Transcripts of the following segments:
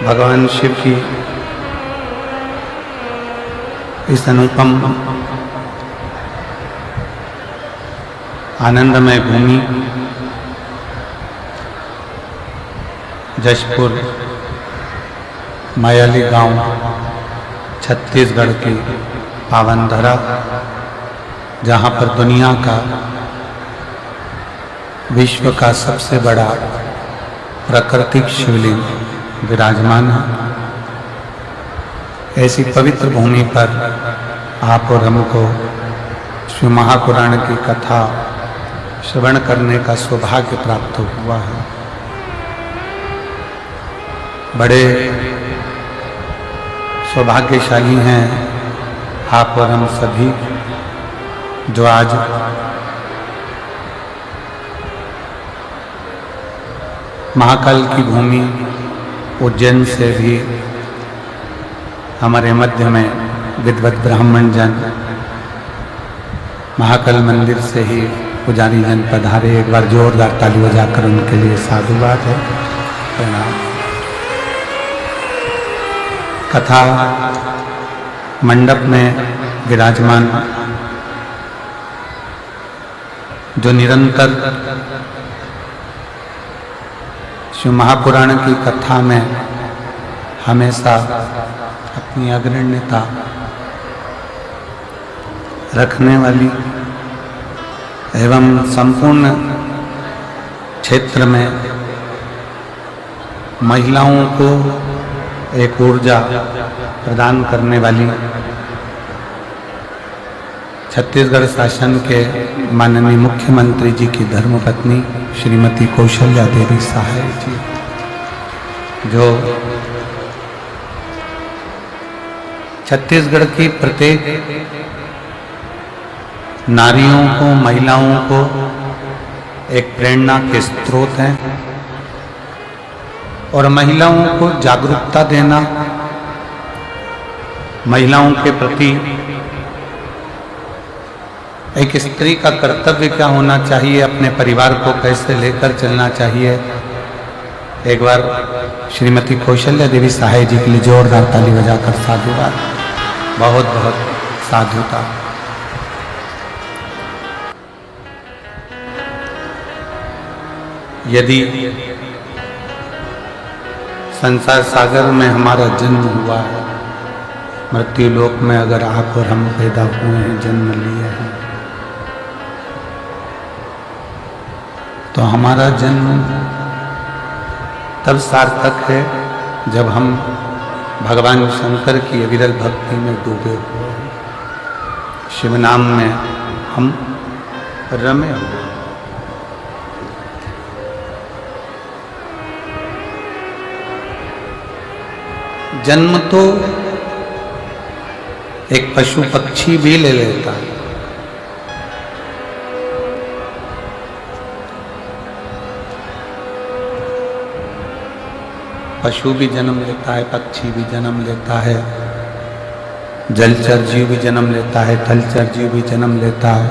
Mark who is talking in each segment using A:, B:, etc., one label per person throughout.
A: भगवान शिव की इस अनुपम आनंदमय भूमि जशपुर मायाली गांव छत्तीसगढ़ की पावन धरा, जहां पर दुनिया का विश्व का सबसे बड़ा प्राकृतिक शिवलिंग विराजमान है। ऐसी पवित्र भूमि पर आप और हमको शिव महापुराण की कथा श्रवण करने का सौभाग्य प्राप्त हुआ है। बड़े सौभाग्यशाली हैं आप और हम सभी, जो आज महाकाल की भूमि उज्जैन से भी हमारे मध्य में विद्वत ब्राह्मण जन महाकाल मंदिर से ही पुजारी जन पधारे। एक बार जोरदार ताली बजाकर उनके लिए साधुवाद है, प्रणाम। कथा मंडप में विराजमान जो निरंतर शिव महापुराण की कथा में हमेशा अपनी अग्रण्यता रखने वाली एवं संपूर्ण क्षेत्र में महिलाओं को एक ऊर्जा प्रदान करने वाली छत्तीसगढ़ शासन के माननीय मुख्यमंत्री जी की धर्मपत्नी श्रीमती कौशल्या देवी सहाय जी, जो छत्तीसगढ़ की प्रत्येक नारियों को, महिलाओं को एक प्रेरणा के स्रोत हैं और महिलाओं को जागरूकता देना, महिलाओं के प्रति एक स्त्री का कर्तव्य क्या होना चाहिए, अपने परिवार को कैसे लेकर चलना चाहिए। एक बार श्रीमती कौशल्या देवी सहाय जी के लिए जोरदार ताली बजाकर साधुवाद, बहुत बहुत साधुता। यदि संसार सागर में हमारा जन्म हुआ है, मृत्यु लोक में अगर आप और हम पैदा हुए हैं, जन्म लिए हैं, तो हमारा जन्म तब सार्थक है जब हम भगवान शंकर की अविरल भक्ति में डूबे हुए हैं, शिव नाम में हम रमे हुए। जन्म तो एक पशु पक्षी भी ले लेता है, पशु भी जन्म लेता है, पक्षी भी जन्म लेता है, जलचर जीव भी जन्म लेता है, थलचर जीव भी जन्म लेता है।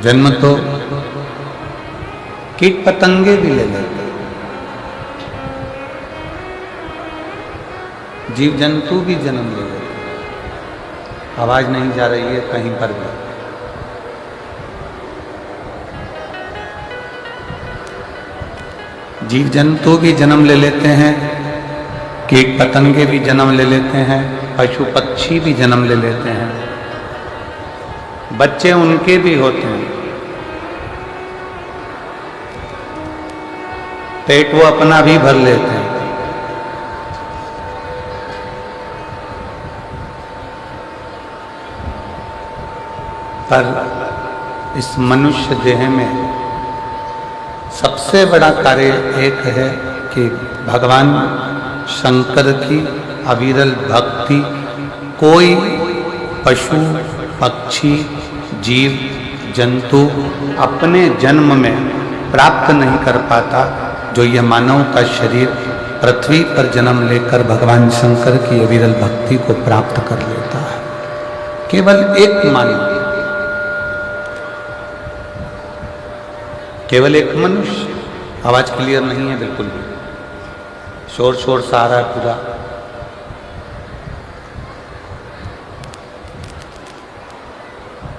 A: जन्म तो कीट पतंगे भी ले लेते हैं, जीव जंतु भी जन्म ले लेते हैं। आवाज नहीं जा रही है कहीं पर भी। जीव जंतु भी जन्म ले लेते हैं, कीट पतंगे भी जन्म ले लेते हैं, पशु पक्षी भी जन्म ले लेते हैं, बच्चे उनके भी होते हैं, पेट वो अपना भी भर लेते हैं। पर इस मनुष्य देह में सबसे बड़ा कार्य एक है कि भगवान शंकर की अविरल भक्ति कोई पशु पक्षी जीव जंतु अपने जन्म में प्राप्त नहीं कर पाता, जो यह मानव का शरीर पृथ्वी पर जन्म लेकर भगवान शंकर की अविरल भक्ति को प्राप्त कर लेता है। केवल एक मानव, केवल एक मनुष्य। आवाज क्लियर नहीं है बिल्कुल भी। शोर शोर सा आ रहा है पूरा।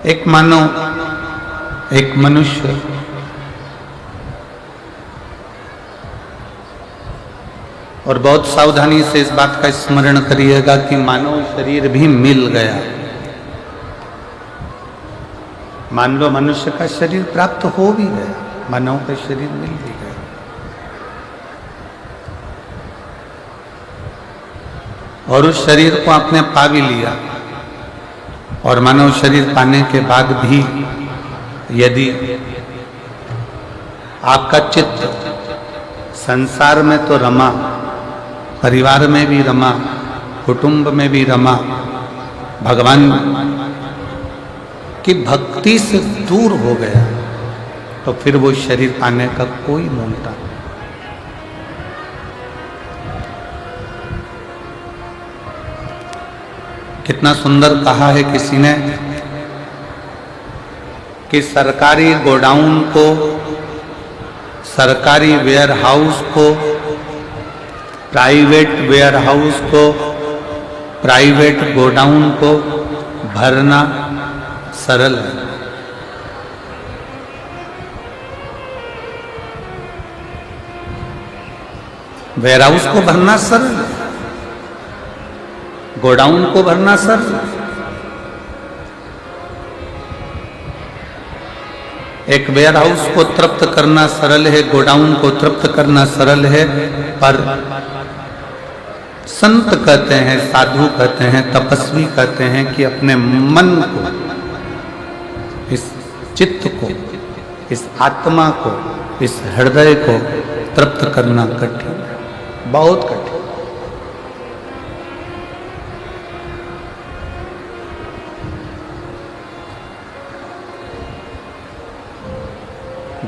A: एक मानव, एक मनुष्य और बहुत सावधानी से इस बात का स्मरण करिएगा कि मानव शरीर भी मिल गया। मान लो मनुष्य का शरीर प्राप्त हो भी गया, मानव का शरीर मिल भी गया। और उस शरीर को आपने पा भी लिया। और मानव शरीर पाने के बाद भी यदि आपका चित्त संसार में तो रमा, परिवार में भी रमा, कुटुंब में भी रमा, भगवान की भक्ति से दूर हो गया, तो फिर वो शरीर पाने का कोई मूलता नहीं। कितना सुंदर कहा है किसी ने कि सरकारी गोडाउन को, सरकारी वेयरहाउस को, प्राइवेट वेयरहाउस को, प्राइवेट गोडाउन को भरना सरल है। वेयरहाउस को भरना सरल है, गोडाउन को भरना सरल है। एक वेयरहाउस को तृप्त करना सरल है, गोडाउन को तृप्त करना सरल है, पर संत कहते हैं, साधु कहते हैं, तपस्वी कहते हैं कि अपने मन को, इस चित्त को, इस आत्मा को, इस हृदय को तृप्त करना कठिन है, बहुत कठिन।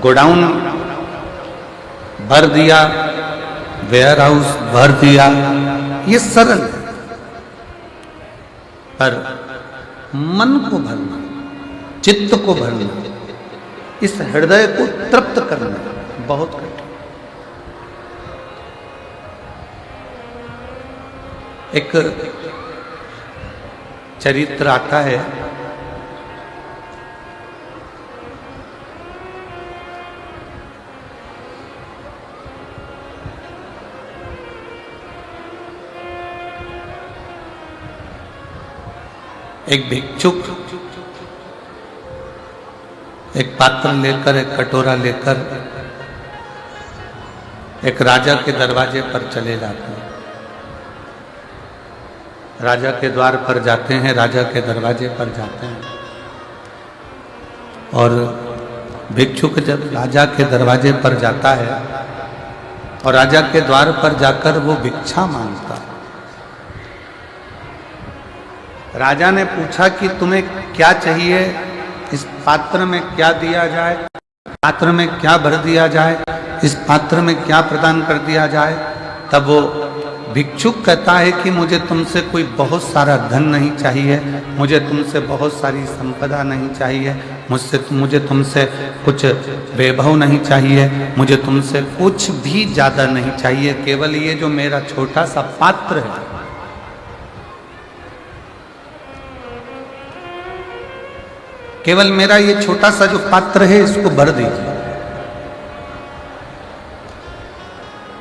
A: गोडाउन भर दिया, वेयरहाउस भर दिया, ये सरल है, पर मन को भरना, चित्त को भरना, इस हृदय को तृप्त करना बहुत कठिन। एक चरित्र आता है, एक भिक्षुक एक पात्र लेकर, एक कटोरा लेकर एक राजा के दरवाजे पर चले जाते हैं। राजा के द्वार पर जाते हैं, राजा के दरवाजे पर जाते हैं, और भिक्षुक जब राजा के दरवाजे पर जाता है और राजा के द्वार पर जाकर वो भिक्षा मांगता है। राजा ने पूछा कि तुम्हें क्या चाहिए, इस पात्र में क्या दिया जाए, पात्र में क्या भर दिया जाए, इस पात्र में क्या प्रदान कर दिया जाए। तब वो भिक्षुक कहता है कि मुझे तुमसे कोई बहुत सारा धन नहीं चाहिए, मुझे तुमसे बहुत सारी संपदा नहीं चाहिए, मुझे तुमसे कुछ वैभव नहीं चाहिए, मुझे तुमसे कुछ भी ज़्यादा नहीं चाहिए, केवल ये जो मेरा छोटा सा पात्र है, केवल मेरा ये छोटा सा जो पात्र है इसको भर दीजिए।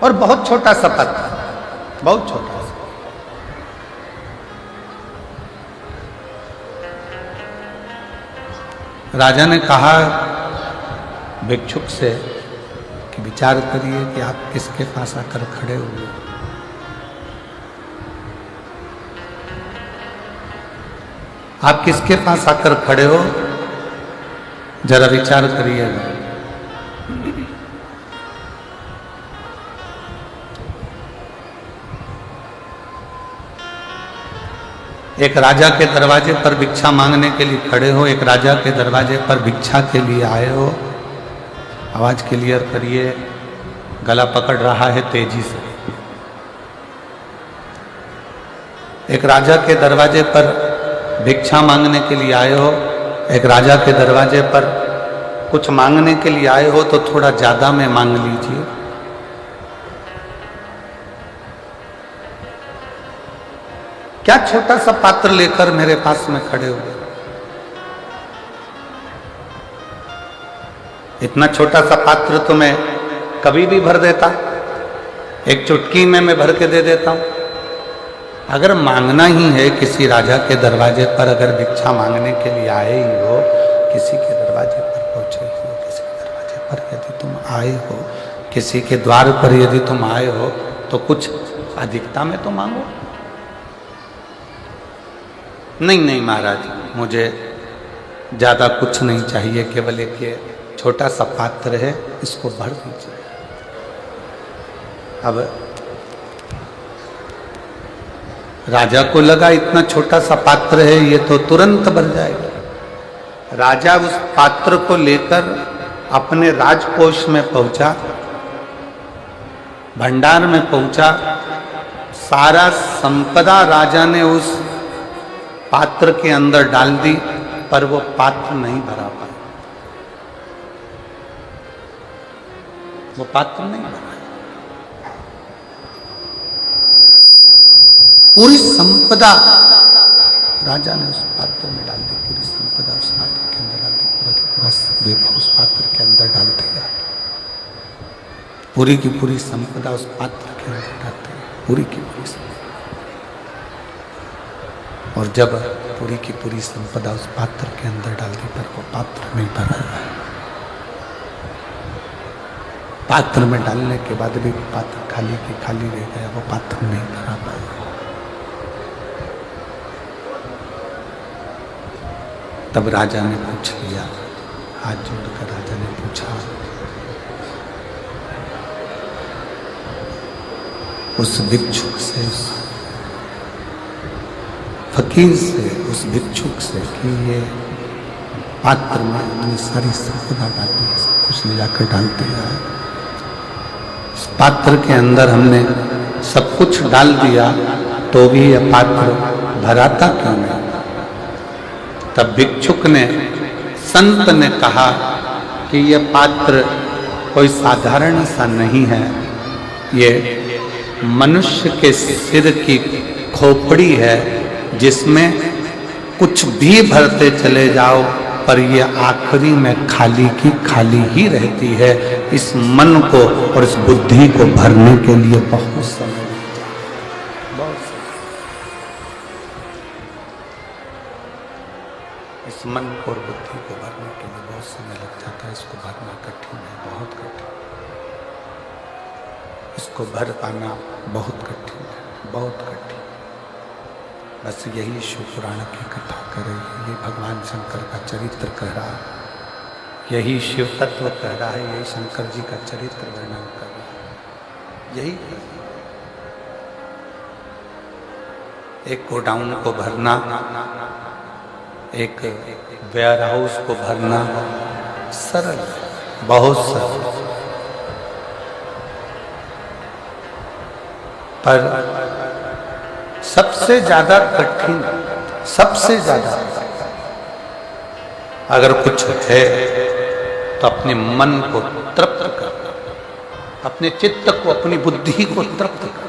A: और बहुत छोटा सा पात्र, बहुत छोटा सा। राजा ने कहा भिक्षुक से कि विचार करिए कि आप किसके पास आकर खड़े हुए। आप किसके पास आकर खड़े हो, जरा विचार करिएगा। एक राजा के दरवाजे पर भिक्षा मांगने के लिए खड़े हो, एक राजा के दरवाजे पर भिक्षा के लिए आए हो। आवाज क्लियर करिए, गला पकड़ रहा है तेजी से। एक राजा के दरवाजे पर भिक्षा मांगने के लिए आए हो, एक राजा के दरवाजे पर कुछ मांगने के लिए आए हो तो थोड़ा ज्यादा में मांग लीजिए। क्या छोटा सा पात्र लेकर मेरे पास में खड़े हुए? इतना छोटा सा पात्र तो मैं कभी भी भर देता, एक चुटकी में मैं भर के दे देता हूं। अगर मांगना ही है किसी राजा के दरवाजे पर, अगर भिक्षा मांगने के लिए आए ही हो, किसी के दरवाजे पर पहुंचे हो, किसी के दरवाजे पर यदि तुम आए हो, किसी के द्वार पर यदि तुम आए हो, तो कुछ अधिकता में तो मांगो। नहीं नहीं महाराज, मुझे ज्यादा कुछ नहीं चाहिए, केवल एक ये छोटा सा पात्र है, इसको भर दीजिए। अब राजा को लगा इतना छोटा सा पात्र है, ये तो तुरंत भर जाएगा। राजा उस पात्र को लेकर अपने राजकोष में पहुंचा, भंडार में पहुंचा। सारा संपदा राजा ने उस पात्र के अंदर डाल दी, पर वो पात्र नहीं भरा पाया। वो पात्र नहीं भरा। पूरी संपदा राजा ने उस पात्र में डाल दी, पूरी संपदा उस पात्र के अंदर डाल दी, पूरा की पूरा वैभव उस पात्र के अंदर डाल दिया। पूरी की पूरी संपदा उस पात्र के अंदर डाल दी, पूरी की पूरी संपदा। और जब पूरी की पूरी संपदा उस पात्र के अंदर डाल दी, पर वो पात्र नहीं भरा है। पात्र में डालने के बाद भी पात्र खाली की खाली रह गया, वो पात्र नहीं भरा पाया। तब राजा ने पूछ लिया, हाथ जोड़कर राजा ने पूछा, उस भिक्षुक से, उस फकीर से, उस भिक्षुक से कि ये पात्र में अपनी सारी संपदा डाली है, सब कुछ ले जाकर डाल दिया है, इस पात्र के अंदर हमने सब कुछ डाल दिया, तो भी यह पात्र भराता क्यों नहीं? तब भिक्षुक ने, संत ने कहा कि यह पात्र कोई साधारण सा नहीं है, ये मनुष्य के सिर की खोपड़ी है, जिसमें कुछ भी भरते चले जाओ पर ये आखिरी में खाली की खाली ही रहती है। इस मन को और इस बुद्धि को भरने के लिए बहुत समय लगता है, बहुत समय। इस मन को और बुद्धि को भरने के लिए बहुत समय लग जाता है। इसको भरना कठिन है, बहुत कठिन। इसको भर पाना बहुत कठिन है, बहुत कठिन। बस यही शिव पुराण की कथा करे, यही भगवान शंकर का चरित्र कह रहा है, यही शिव तत्व कह रहा है, यही शंकर जी का चरित्र वर्णन कर रहा है। यही एक गोडाउन को भरना, एक वेयर हाउस को भरना सरल, बहुत सरल, पर सबसे ज्यादा कठिन, सबसे ज्यादा अगर कुछ है तो अपने मन को तृप्त करना, अपने चित्त को, अपनी बुद्धि को तृप्त करना।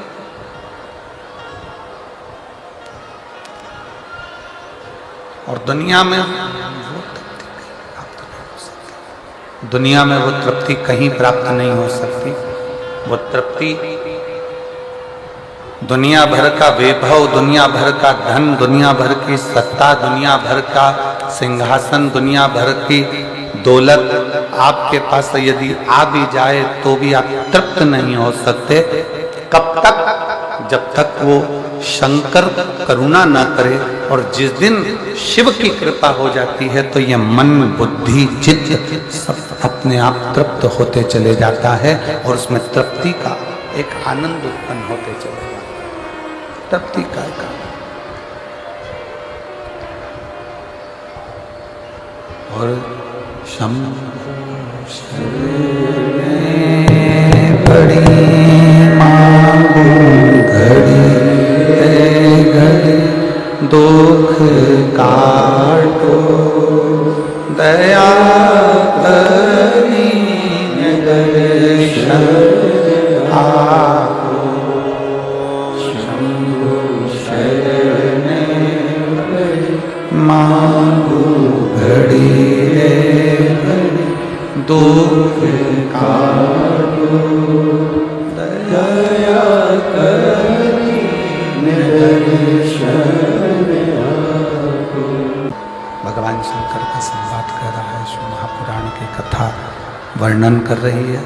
A: और दुनिया में वो तृप्ति प्राप्त नहीं हो सकती, दुनिया में वो तृप्ति कहीं प्राप्त नहीं हो सकती। वो तृप्ति दुनिया भर का वैभव, दुनिया भर का धन, दुनिया भर की सत्ता, दुनिया भर का सिंहासन, दुनिया भर की दौलत आपके पास यदि आ भी जाए तो भी आप तृप्त नहीं हो सकते। कब तक? जब तक वो शंकर करुणा न करे। और जिस दिन शिव की कृपा हो जाती है तो ये मन, बुद्धि, चित्त सब अपने आप तृप्त होते चले जाता है और उसमें तृप्ति का एक आनंद उत्पन्न होते चले जाता है। तृप्ति का एक और शंभो बड़ी मांगू घड़ी घड़ी दुख काटो दया करी दर्शन आपो शंभो शरण वर्णन कर रही है,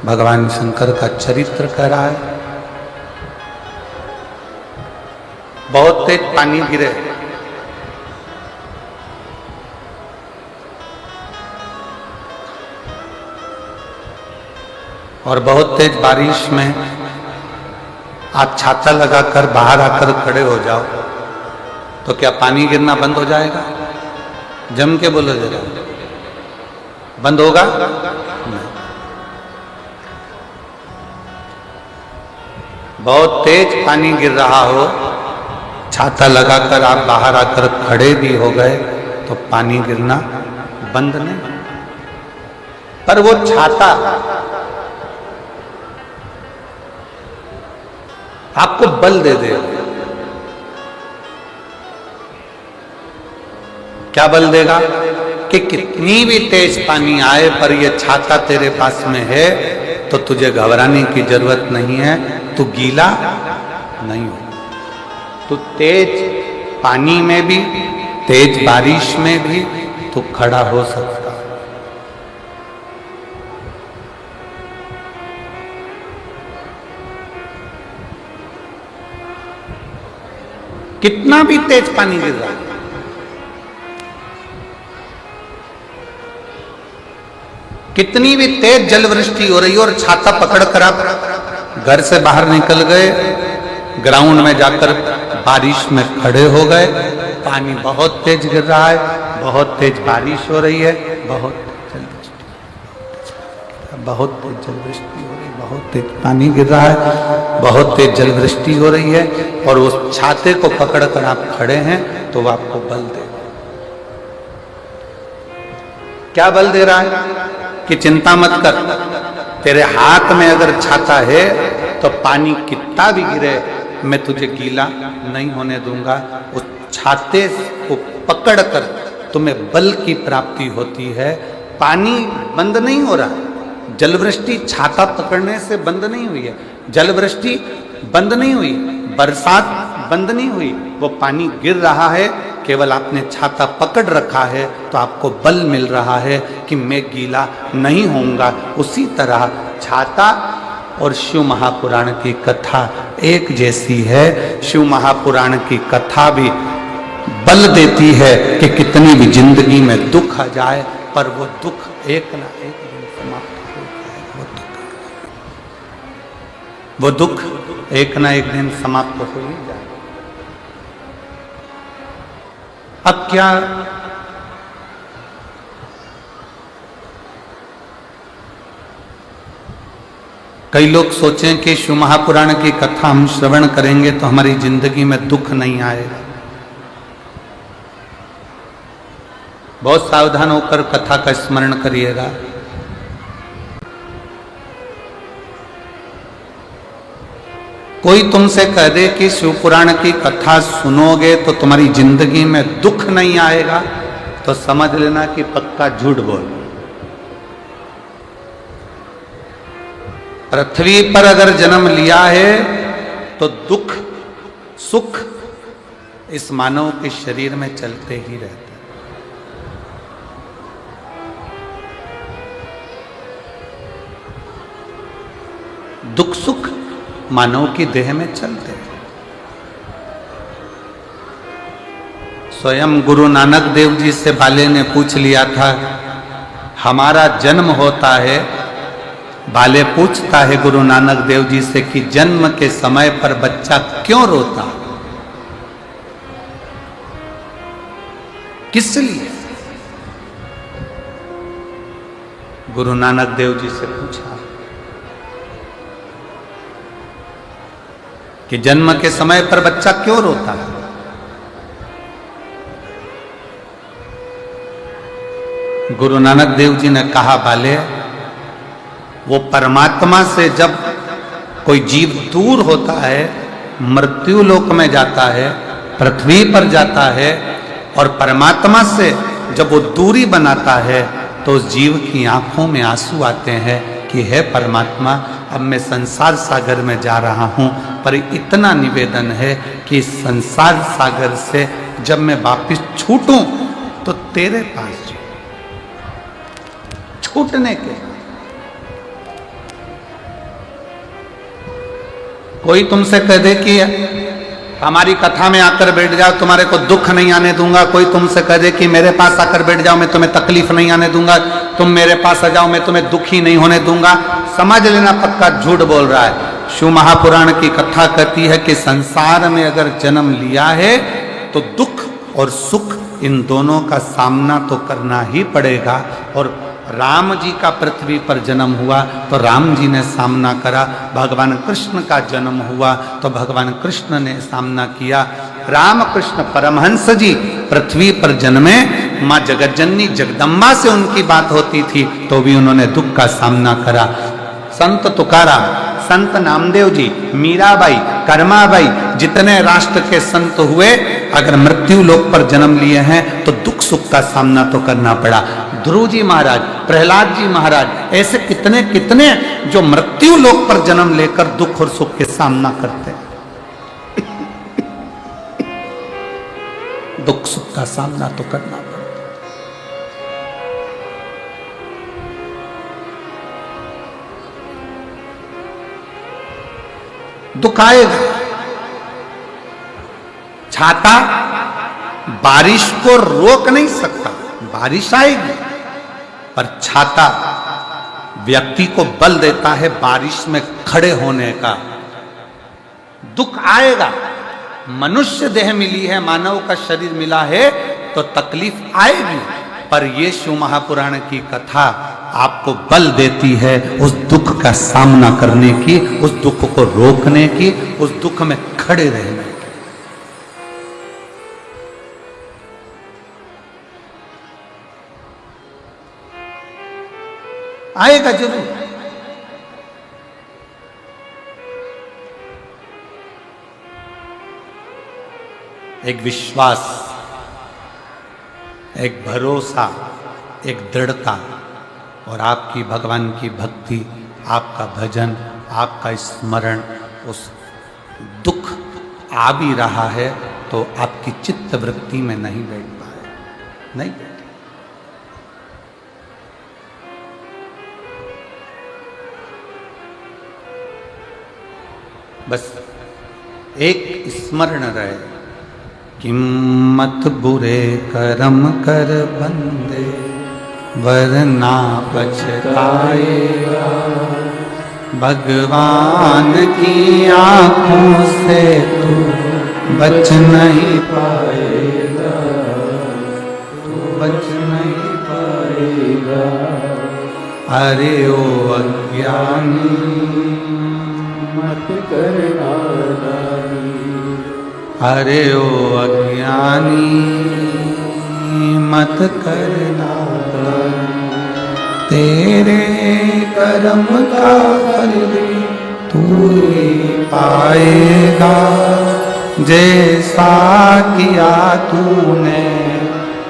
A: भगवान शंकर का चरित्र कह रहा है। बहुत तेज पानी गिरे, और बहुत तेज बारिश में आप छाता लगाकर बाहर आकर खड़े हो जाओ तो क्या पानी गिरना बंद हो जाएगा? जम के बोलो जरा, बंद होगा? बहुत तेज पानी गिर रहा हो, छाता लगाकर आप बाहर आकर खड़े भी हो गए तो पानी गिरना बंद नहीं। पर वो छाता आपको बल दे दे। क्या बल देगा? कि कितनी भी तेज पानी आए पर ये छाता तेरे पास में है तो तुझे घबराने की जरूरत नहीं है, तू गीला नहीं हो। तू तेज पानी में भी, तेज बारिश में भी तू खड़ा हो सकता। कितना भी तेज पानी गिर रहा है, कितनी भी तेज जलवृष्टि हो रही है और छाता पकड़कर आप घर से बाहर निकल गए, ग्राउंड में जाकर बारिश में खड़े हो गए, पानी बहुत तेज गिर रहा है, बहुत तेज बारिश हो रही है, बहुत तेज जलवृष्टि हो रही है, बहुत तेज पानी गिर रहा है, बहुत तेज जलवृष्टि हो रही है, और उस छाते को पकड़कर आप खड़े हैं तो वो आपको बल देगा। क्या बल दे रहा है? कि चिंता मत कर, तेरे हाथ में अगर छाता है तो पानी कितना भी गिरे मैं तुझे गीला नहीं होने दूंगा। उस छाते को पकड़कर तुम्हें बल की प्राप्ति होती है। पानी बंद नहीं हो रहा, जलवृष्टि छाता पकड़ने से बंद नहीं हुई है, जलवृष्टि बंद नहीं हुई, बरसात बंद नहीं हुई, वो पानी गिर रहा है, केवल आपने छाता पकड़ रखा है तो आपको बल मिल रहा है कि मैं गीला नहीं होऊंगा। उसी तरह छाता और शिव महापुराण की कथा एक जैसी है। शिव महापुराण की कथा भी बल देती है कि कितनी भी जिंदगी में दुख आ जाए पर वो दुख एक ना एक दिन समाप्त हो जाए। वो दुख एक ना एक दिन समाप्त हो ही जाए। अब क्या कई लोग सोचें कि शिव महापुराण की कथा हम श्रवण करेंगे तो हमारी जिंदगी में दुख नहीं आएगा। बहुत सावधान होकर कथा का स्मरण करिएगा। कोई तुमसे कह दे कि शिव पुराण की कथा सुनोगे तो तुम्हारी जिंदगी में दुख नहीं आएगा तो समझ लेना कि पक्का झूठ बोल। पृथ्वी पर अगर जन्म लिया है तो दुख सुख इस मानव के शरीर में चलते ही रहते। दुख सुख मानव की देह में चलते हैं। स्वयं गुरु नानक देव जी से बाले ने पूछ लिया था, हमारा जन्म होता है, बाले पूछता है गुरु नानक देव जी से कि जन्म के समय पर बच्चा क्यों रोता, किस लिए? गुरु नानक देव जी से पूछा कि जन्म के समय पर बच्चा क्यों रोता है? गुरु नानक देव जी ने कहा, बाले, वो परमात्मा से जब कोई जीव दूर होता है, मृत्यु लोक में जाता है, पृथ्वी पर जाता है, और परमात्मा से जब वो दूरी बनाता है तो उस जीव की आंखों में आंसू आते हैं कि हे परमात्मा, अब मैं संसार सागर में जा रहा हूं, पर इतना निवेदन है कि संसार सागर से जब मैं वापिस छूटूं तो तेरे पास छूटने के कोई तुमसे कह दे कि हमारी कथा में आकर बैठ जाओ, तुम्हारे को दुख नहीं आने दूंगा। कोई तुमसे कह दे कि मेरे पास आकर बैठ जाओ, मैं तुम्हें तकलीफ नहीं आने दूंगा। तुम मेरे पास आ जाओ, मैं तुम्हें दुखी नहीं होने दूंगा। समझ लेना पक्का झूठ बोल रहा है। शिव महापुराण की कथा कहती है कि संसार में अगर जन्म लिया है तो दुख और सुख इन दोनों का सामना तो करना ही पड़ेगा। और राम जी का पृथ्वी पर जन्म हुआ तो राम जी ने सामना करा। भगवान कृष्ण का जन्म हुआ तो भगवान कृष्ण ने सामना किया। रामकृष्ण परमहंस जी पृथ्वी पर जन्मे, माँ जगज्जननी जगदम्बा से उनकी बात होती थी तो भी उन्होंने दुख का सामना करा। संत तुकाराम, संत नामदेव जी, मीराबाई, कर्माबाई, जितने राष्ट्र के संत हुए, अगर मृत्यु लोक पर जन्म लिए हैं तो दुख सुख का सामना तो करना पड़ा। ध्रुव जी महाराज, प्रहलाद जी महाराज, ऐसे कितने कितने जो मृत्यु लोक पर जन्म लेकर दुख और सुख के सामना करते हैं। दुख सुख का सामना तो करना पड़ता। दुख आएगा। छाता बारिश को रोक नहीं सकता, बारिश आएगी, पर छाता व्यक्ति को बल देता है बारिश में खड़े होने का। दुख आएगा। मनुष्य देह मिली है, मानव का शरीर मिला है तो तकलीफ आएगी, पर ये शिव महापुराण की कथा आपको बल देती है उस दुख का सामना करने की, उस दुख को रोकने की, उस दुख में खड़े रहने की। आएगा जरूर। एक विश्वास, एक भरोसा, एक दृढ़ता और आपकी भगवान की भक्ति, आपका भजन, आपका स्मरण, उस दुख आ भी रहा है तो आपकी चित्त वृत्ति में नहीं बैठ पाए, नहीं बैठे। बस एक स्मरण रहे कि मत बुरे कर्म कर बंदे वरना पछताएगा। भगवान की आंखों से तू बच नहीं पाएगा, तू बच नहीं पाएगा। अरे ओ अज्ञानी मत करना नानी, अरे ओ अज्ञानी मत करना नानी। तेरे कर्म का फल तू ही पाएगा, जैसा किया तूने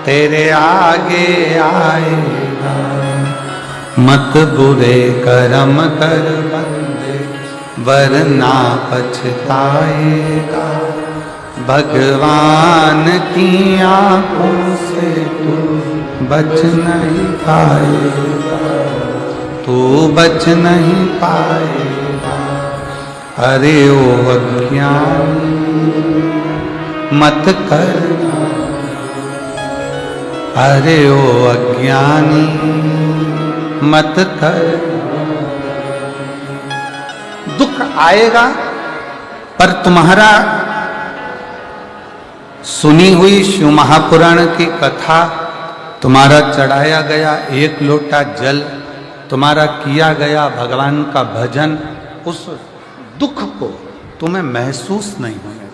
A: तेरे आगे आएगा। मत बुरे कर्म कर बंदे वरना पछताएगा। भगवान की आंखों से तू बच नहीं पाएगा, तू बच नहीं पाएगा। अरे ओ अज्ञानी मत करना, अरे ओ अज्ञानी मत करना। दुख आएगा पर तुम्हारा सुनी हुई शिव महापुराण की कथा, तुम्हारा चढ़ाया गया एक लोटा जल, तुम्हारा किया गया भगवान का भजन, उस दुख को तुम्हें महसूस नहीं होने,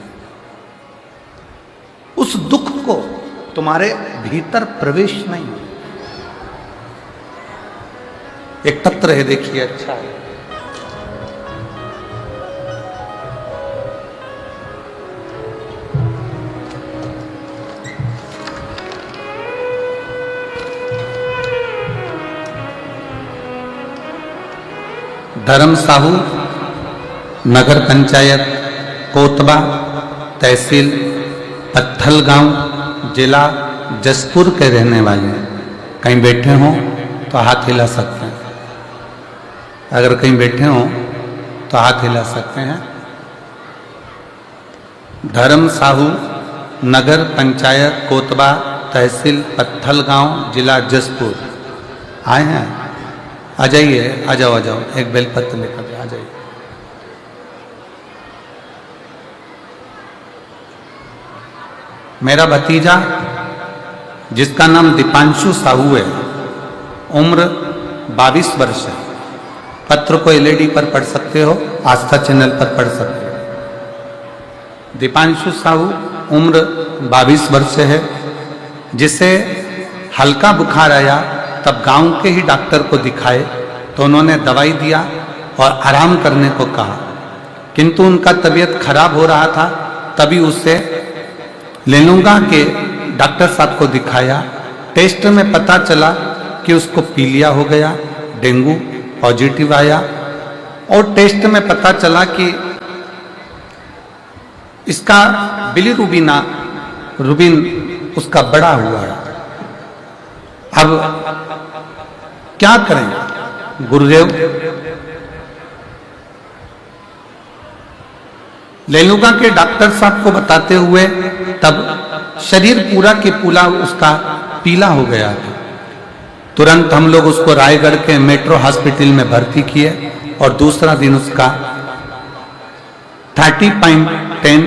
A: उस दुख को तुम्हारे भीतर प्रवेश नहीं हो। एक तत्व है, देखिए, अच्छा है। धर्म साहू, नगर पंचायत कोतबा, तहसील पत्थल गांव, जिला जसपुर के रहने वाले हैं। कहीं बैठे हों तो हाथ हिला सकते हैं, अगर कहीं बैठे हों तो हाथ हिला सकते हैं। धर्म साहू, नगर पंचायत कोतबा, तहसील पत्थलगांव, जिला जसपुर। आए हैं? आ जाइए, आ जाओ, आ जाओ, एक बेलपत्र लेकर के आ जाइए। मेरा भतीजा जिसका नाम दीपांशु साहू है, उम्र 22 वर्ष है। पत्र को एलईडी पर पढ़ सकते हो, आस्था चैनल पर पढ़ सकते हो। दीपांशु साहू उम्र 22 वर्ष है, जिसे हल्का बुखार आया तब गांव के ही डॉक्टर को दिखाए तो उन्होंने दवाई दिया और आराम करने को कहा, किंतु उनका तबीयत खराब हो रहा था। तभी उसे लेनुगा के डॉक्टर साहब को दिखाया। टेस्ट में पता चला कि उसको पीलिया हो गया, डेंगू पॉजिटिव आया, और टेस्ट में पता चला कि इसका बिलीरुबिन उसका बड़ा हुआ है। अब क्या करें गुरुदेव? लेनुगा के डॉक्टर साहब को बताते हुए तब शरीर पूरा के पूरा उसका पीला हो गया था। तुरंत हम लोग उसको रायगढ़ के मेट्रो हॉस्पिटल में भर्ती किए और दूसरा दिन उसका 30.10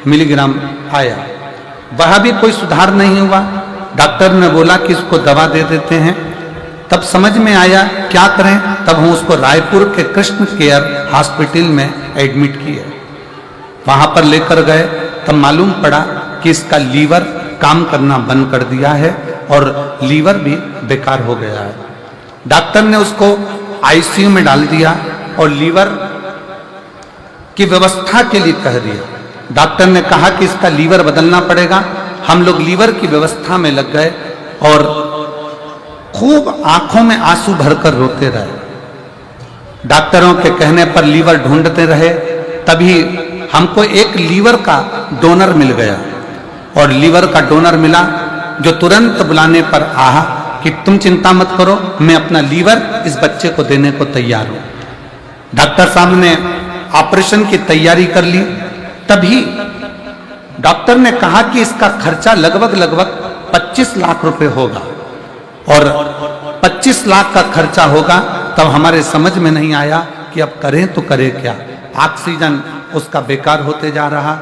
A: मिलीग्राम आया। वह भी कोई सुधार नहीं हुआ। डॉक्टर ने बोला कि इसको दवा दे देते हैं। तब समझ में आया क्या करें। तब हम उसको रायपुर के कृष्ण केयर हॉस्पिटल में एडमिट किए। वहां पर लेकर गए तब मालूम पड़ा कि इसका लीवर काम करना बंद कर दिया है और लीवर भी बेकार हो गया है। डॉक्टर ने उसको आईसीयू में डाल दिया और लीवर की व्यवस्था के लिए कह दिया। डॉक्टर ने कहा कि इसका लीवर बदलना पड़ेगा। हम लोग लीवर की व्यवस्था में लग गए और खूब आंखों में आंसू भरकर रोते रहे। डॉक्टरों के कहने पर लीवर ढूंढते रहे। तभी हमको एक लीवर का डोनर मिल गया और लीवर का डोनर मिला, जो तुरंत बुलाने पर आहा कि तुम चिंता मत करो, मैं अपना लीवर इस बच्चे को देने को तैयार हूं। डॉक्टर साहब ने ऑपरेशन की तैयारी कर ली। तभी डॉक्टर ने कहा कि इसका खर्चा लगभग 25 लाख रुपए होगा और 25 लाख का खर्चा होगा। तब हमारे समझ में नहीं आया कि अब करें तो करें क्या। ऑक्सीजन उसका बेकार होते जा रहा,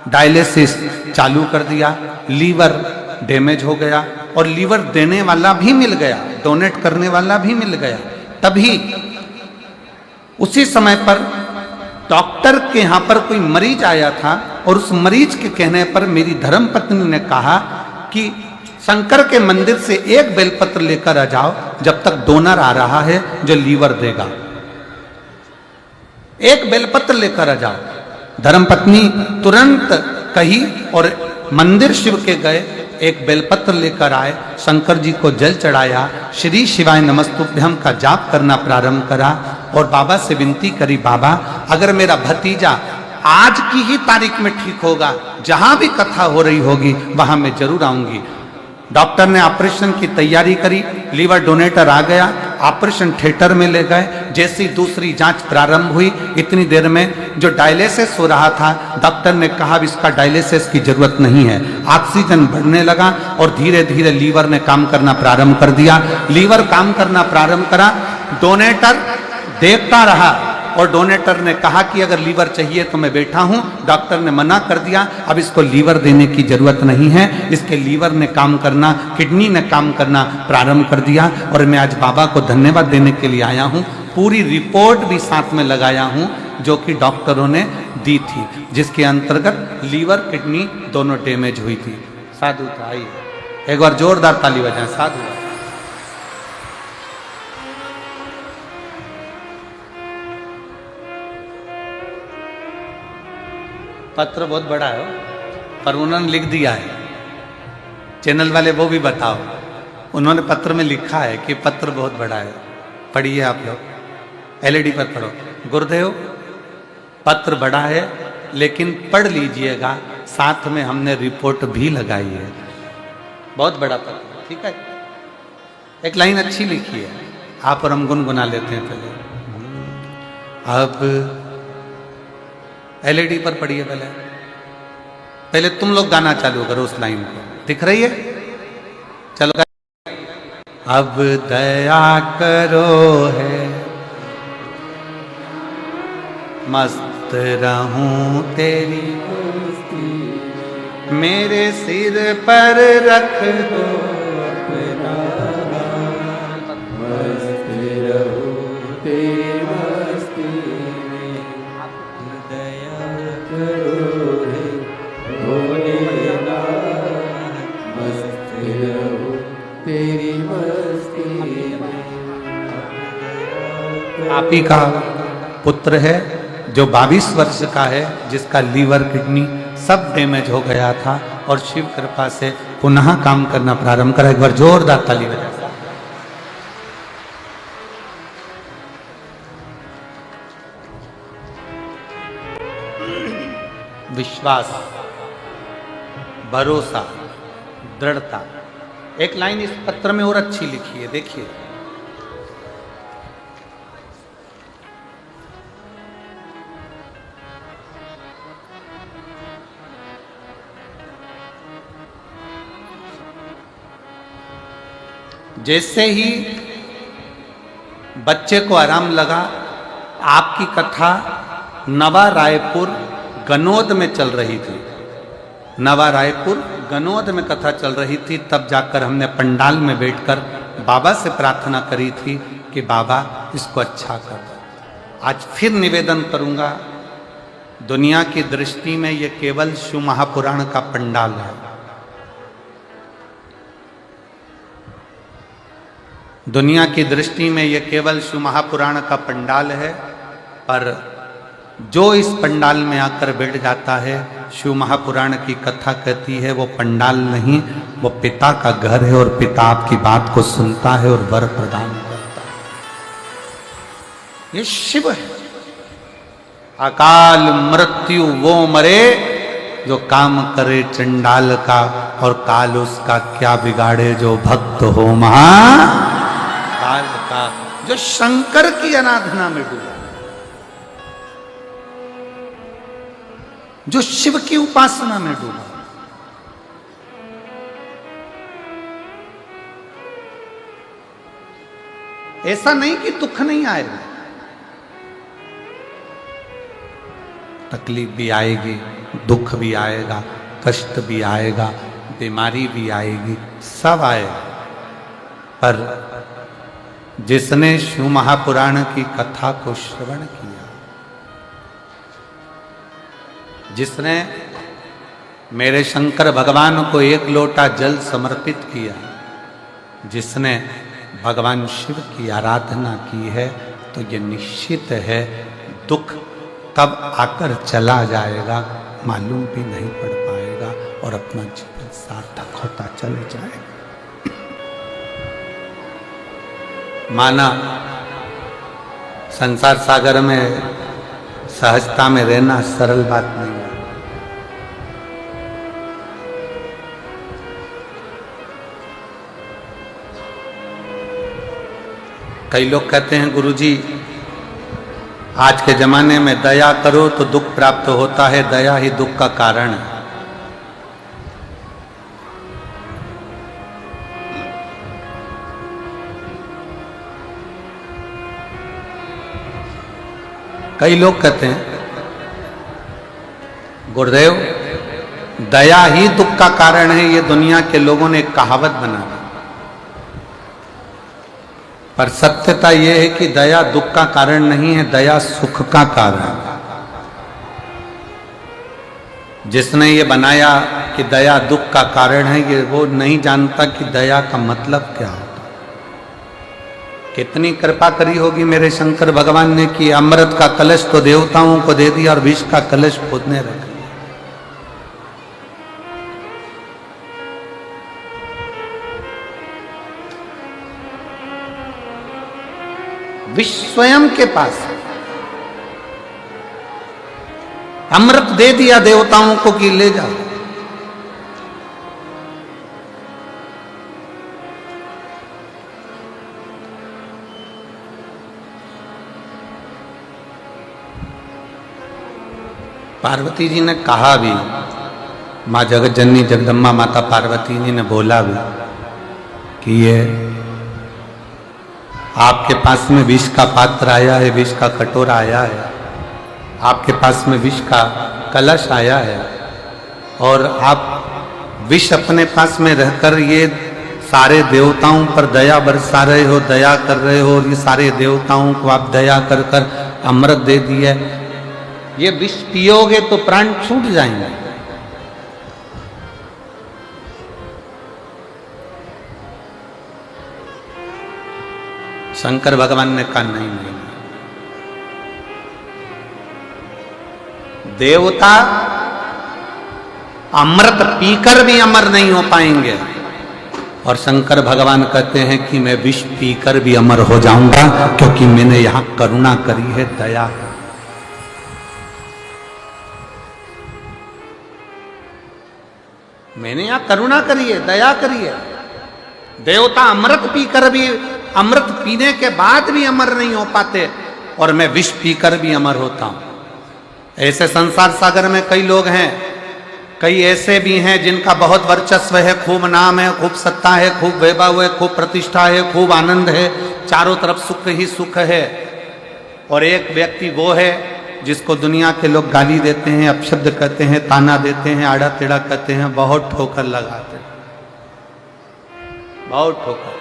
A: डायलिसिस चालू कर दिया, लीवर डैमेज हो गया और लीवर देने वाला भी मिल गया, डोनेट करने वाला भी मिल गया। तभी उसी समय पर डॉक्टर के यहाँ पर कोई मरीज आया था और उस मरीज के कहने पर मेरी धर्मपत्नी ने कहा कि शंकर के मंदिर से एक बेलपत्र लेकर आ जाओ, जब तक डोनर आ रहा है जो लीवर देगा। एक बेलपत्र लेकर आ जाओ। धर्मपत्नी तुरंत कही और मंदिर शिव के गए, एक बेलपत्र लेकर आए, शंकर जी को जल चढ़ाया, श्री शिवाय नमस्तुभ्यम का जाप करना प्रारंभ करा और बाबा से विनती करी, बाबा अगर मेरा भतीजा आज की ही तारीख में ठीक होगा, जहां भी कथा हो रही होगी वहां मैं जरूर आऊंगी। डॉक्टर ने ऑपरेशन की तैयारी करी, लीवर डोनेटर आ गया, ऑपरेशन थिएटर में ले गए। जैसी दूसरी जांच प्रारंभ हुई, इतनी देर में जो डायलिसिस हो रहा था, डॉक्टर ने कहा इसका डायलिसिस की जरूरत नहीं है। ऑक्सीजन बढ़ने लगा और धीरे धीरे लीवर ने काम करना प्रारंभ कर दिया। लीवर काम करना प्रारंभ करा, डोनेटर देखता रहा और डोनेटर ने कहा कि अगर लीवर चाहिए तो मैं बैठा हूं। डॉक्टर ने मना कर दिया, अब इसको लीवर देने की जरूरत नहीं है। इसके लीवर ने काम करना, किडनी ने काम करना प्रारंभ कर दिया और मैं आज बाबा को धन्यवाद देने के लिए आया हूं। पूरी रिपोर्ट भी साथ में लगाया हूं जो कि डॉक्टरों ने दी थी, जिसके अंतर्गत लीवर किडनी दोनों डैमेज हुई थी। साधु था, आइए एक बार जोरदार ताली बजाएं। साधु पत्र बहुत बड़ा है पर उन्होंने लिख दिया है। चैनल वाले वो भी बताओ, उन्होंने पत्र में लिखा है कि पत्र बहुत बड़ा है। पढ़िए आप लोग, एलईडी पर पढ़ो। गुरुदेव पत्र बड़ा है लेकिन पढ़ लीजिएगा, साथ में हमने रिपोर्ट भी लगाई है। बहुत बड़ा पत्र, ठीक है। एक लाइन अच्छी लिखी है, आप और हम गुनगुना लेते हैं पहले। अब एलईडी पर पढ़िए पहले। पहले तुम लोग गाना चालू करो उस लाइन को, दिख रही है? चलो। अब दया करो है मस्त रहूं तेरी, मेरे सिर पर रख दो अपना, मस्त रहूं तेरी मस्ती में, दया करो है भोलेनाथ, मस्त रहूं तेरी मस्ती में। आप ही का पुत्र है जो 22 वर्ष का है, जिसका लीवर किडनी सब डैमेज हो गया था और शिव कृपा से पुनः काम करना प्रारंभ करा। एक बार जोरदार ताली बजा। विश्वास, भरोसा, दृढ़ता। एक लाइन इस पत्र में और अच्छी लिखी है, देखिए। जैसे ही बच्चे को आराम लगा, आपकी कथा नवा रायपुर गनोद में चल रही थी। नवा रायपुर गनोद में कथा चल रही थी। तब जाकर हमने पंडाल में बैठकर बाबा से प्रार्थना करी थी कि बाबा इसको अच्छा कर। आज फिर निवेदन करूंगा, दुनिया की दृष्टि में ये केवल शिव महापुराण का पंडाल है। दुनिया की दृष्टि में यह केवल शिव महापुराण का पंडाल है, पर जो इस पंडाल में आकर बैठ जाता है, शिव महापुराण की कथा कहती है, वो पंडाल नहीं, वो पिता का घर है और पिता आपकी बात को सुनता है और वर प्रदान करता है। ये शिव है। अकाल मृत्यु वो मरे जो काम करे चंडाल का, और काल उसका क्या बिगाड़े जो भक्त हो महाकाल का। जो शंकर की आराधना में डूबा, जो शिव की उपासना में डूबा, ऐसा नहीं कि दुख नहीं आएगा, तकलीफ भी आएगी, दुख भी आएगा, कष्ट भी आएगा, बीमारी भी आएगी, सब आएगा। पर जिसने शिव महापुराण की कथा को श्रवण किया, जिसने मेरे शंकर भगवान को एक लोटा जल समर्पित किया, जिसने भगवान शिव की आराधना की है, तो ये निश्चित है दुख कब आकर चला जाएगा मालूम भी नहीं पड़ पाएगा और अपना जीवन सार्थक होता चले जाएगा। माना संसार सागर में सहजता में रहना सरल बात नहीं है। कई लोग कहते हैं गुरुजी आज के जमाने में दया करो तो दुख प्राप्त होता है, दया ही दुख का कारण है। कई लोग कहते हैं गुरुदेव दया ही दुख का कारण है, ये दुनिया के लोगों ने एक कहावत बना दी। पर सत्यता यह है कि दया दुख का कारण नहीं है, दया सुख का कारण है। जिसने ये बनाया कि दया दुख का कारण है, ये वो नहीं जानता कि दया का मतलब क्या होता। कितनी कृपा करी होगी मेरे शंकर भगवान ने कि अमृत का कलश तो देवताओं को दे दिया और विष का कलश खुद ने रख लिया। विष स्वयं के पास अमृत दे दिया देवताओं को कि ले जाओ। पार्वती जी ने कहा भी माँ जगत जननी जगदम्बा माता पार्वती जी ने बोला भी कि ये आपके पास में विष का पात्र आया है, विष का कटोरा आया है, आपके पास में विष का कलश आया है और आप विष अपने पास में रहकर ये सारे देवताओं पर दया बरसा रहे हो, दया कर रहे हो, और ये सारे देवताओं को आप दया कर कर अमृत दे दिए। ये विष पियोगे तो प्राण छूट जाएंगे। शंकर भगवान ने कहा नहीं नहीं, देवता अमृत पीकर भी अमर नहीं हो पाएंगे, और शंकर भगवान कहते हैं कि मैं विष पीकर भी अमर हो जाऊंगा, क्योंकि मैंने यहां करुणा करी है, दया। मैंने यहां करुणा करी है, दया करी है। देवता अमृत पीकर भी, अमृत पीने के बाद भी अमर नहीं हो पाते, और मैं विष पीकर भी अमर होता हूं। ऐसे संसार सागर में कई लोग हैं, कई ऐसे भी हैं जिनका बहुत वर्चस्व है, खूब नाम है, खूब सत्ता है, खूब वैभव है, खूब प्रतिष्ठा है, खूब आनंद है, चारों तरफ सुख ही सुख है। और एक व्यक्ति वो है जिसको दुनिया के लोग गाली देते हैं, अपशब्द कहते हैं, ताना देते हैं, आड़ा टेढ़ा कहते हैं, बहुत ठोकर लगाते हैं, बहुत ठोकर।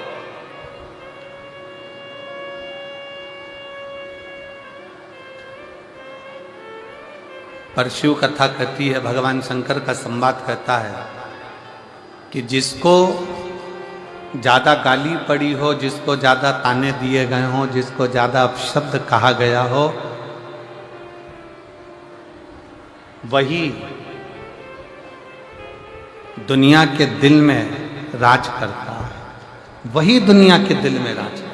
A: पर शिव कथा कहती है, भगवान शंकर का संवाद कहता है कि जिसको ज्यादा गाली पड़ी हो, जिसको ज्यादा ताने दिए गए हों, जिसको ज्यादा अपशब्द कहा गया हो, वही दुनिया के दिल में राज करता है, वही दुनिया के दिल में राज करता है।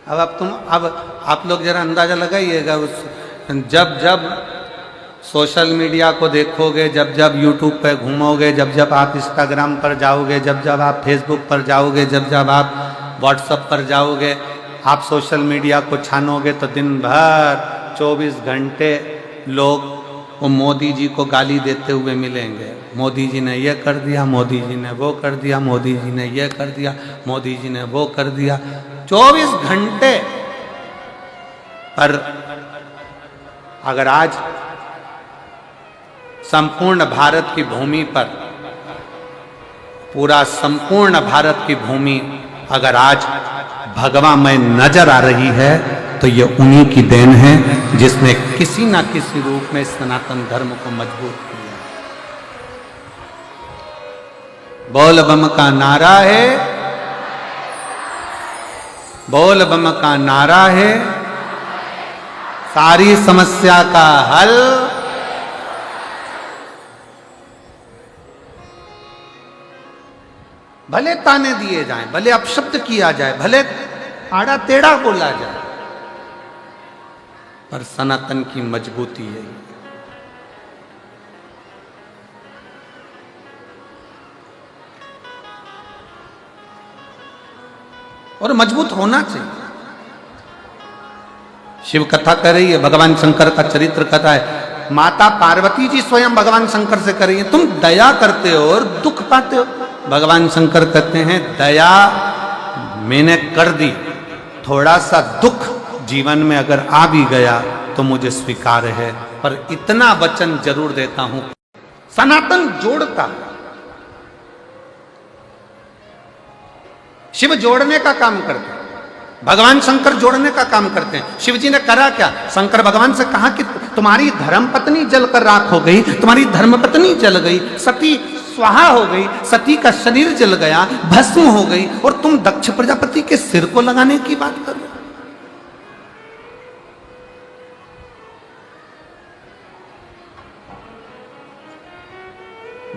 A: अब आप लोग जरा अंदाजा लगाइएगा, उस जब जब सोशल मीडिया को देखोगे, जब जब यूट्यूब पे घूमोगे, जब जब आप इंस्टाग्राम पर जाओगे, जब जब आप फेसबुक पर जाओगे, जब जब आप व्हाट्सएप पर जाओगे, आप सोशल मीडिया को छानोगे तो दिन भर 24 घंटे लोग वो मोदी जी को गाली देते हुए मिलेंगे। मोदी जी ने ये कर दिया, मोदी जी ने वो कर दिया, मोदी जी ने ये कर दिया, मोदी जी ने वो कर दिया, 24 घंटे। पर अगर आज संपूर्ण भारत की भूमि पर, पूरा संपूर्ण भारत की भूमि अगर आज भगवामय नजर आ रही है, तो ये उन्हीं की देन है जिसने किसी ना किसी रूप में सनातन धर्म को मजबूत किया। बोल बम का नारा है, बोल बम का नारा है, सारी समस्या का हल। भले ताने दिए जाएं, भले अपशब्द किया जाए, भले आड़ा टेढ़ा बोला जाए, पर सनातन की मजबूती है। और मजबूत होना चाहिए। शिव कथा कह रही है, भगवान शंकर का चरित्र कथा है, माता पार्वती जी स्वयं भगवान शंकर से कर रही है, तुम दया करते हो और दुख पाते हो। भगवान शंकर कहते हैं, दया मैंने कर दी, थोड़ा सा दुख जीवन में अगर आ भी गया तो मुझे स्वीकार है, पर इतना वचन जरूर देता हूं। सनातन जोड़ता, शिव जोड़ने का काम करते हैं, भगवान शंकर जोड़ने का काम करते हैं। शिव जी ने करा क्या? शंकर भगवान से कहा कि तुम्हारी धर्म पत्नी जलकर राख हो गई, तुम्हारी धर्म पत्नी जल गई, सती स्वाहा हो गई, सती का शरीर जल गया, भस्म हो गई, और तुम दक्ष प्रजापति के सिर को लगाने की बात कर रहे हो।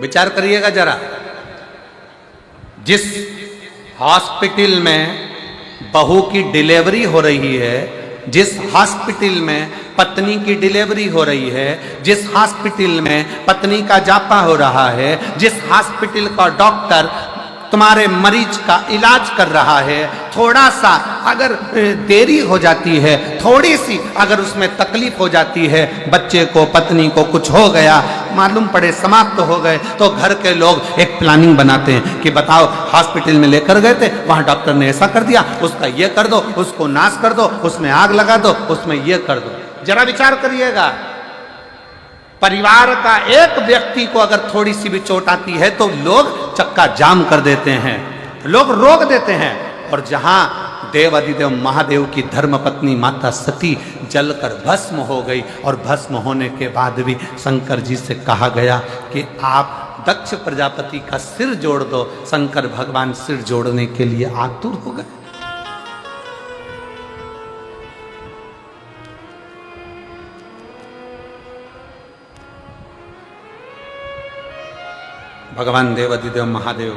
A: विचार करिएगा जरा, जिस हॉस्पिटल में बहू की डिलीवरी हो रही है, जिस हॉस्पिटल में पत्नी की डिलीवरी हो रही है, जिस हॉस्पिटल में पत्नी का जापा हो रहा है, जिस हॉस्पिटल का डॉक्टर तुम्हारे मरीज का इलाज कर रहा है, थोड़ा सा अगर देरी हो जाती है, थोड़ी सी अगर उसमें तकलीफ हो जाती है, बच्चे को पत्नी को कुछ हो गया, मालूम पड़े समाप्त हो गए, तो घर के लोग एक प्लानिंग बनाते हैं कि बताओ हॉस्पिटल में लेकर गए थे, वहां डॉक्टर ने ऐसा कर दिया, उसका ये कर दो, उसको नाश कर दो, उसमें आग लगा दो, उसमें ये कर दो। जरा विचार करिएगा, परिवार का एक व्यक्ति को अगर थोड़ी सी भी चोट आती है तो लोग चक्का जाम कर देते हैं, लोग रोक देते हैं। और जहां देव अधिदेव महादेव की धर्मपत्नी माता सती जलकर भस्म हो गई, और भस्म होने के बाद भी शंकर जी से कहा गया कि आप दक्ष प्रजापति का सिर जोड़ दो। शंकर भगवान सिर जोड़ने के लिए आतुर हो गए। भगवान देव अधिदेव महादेव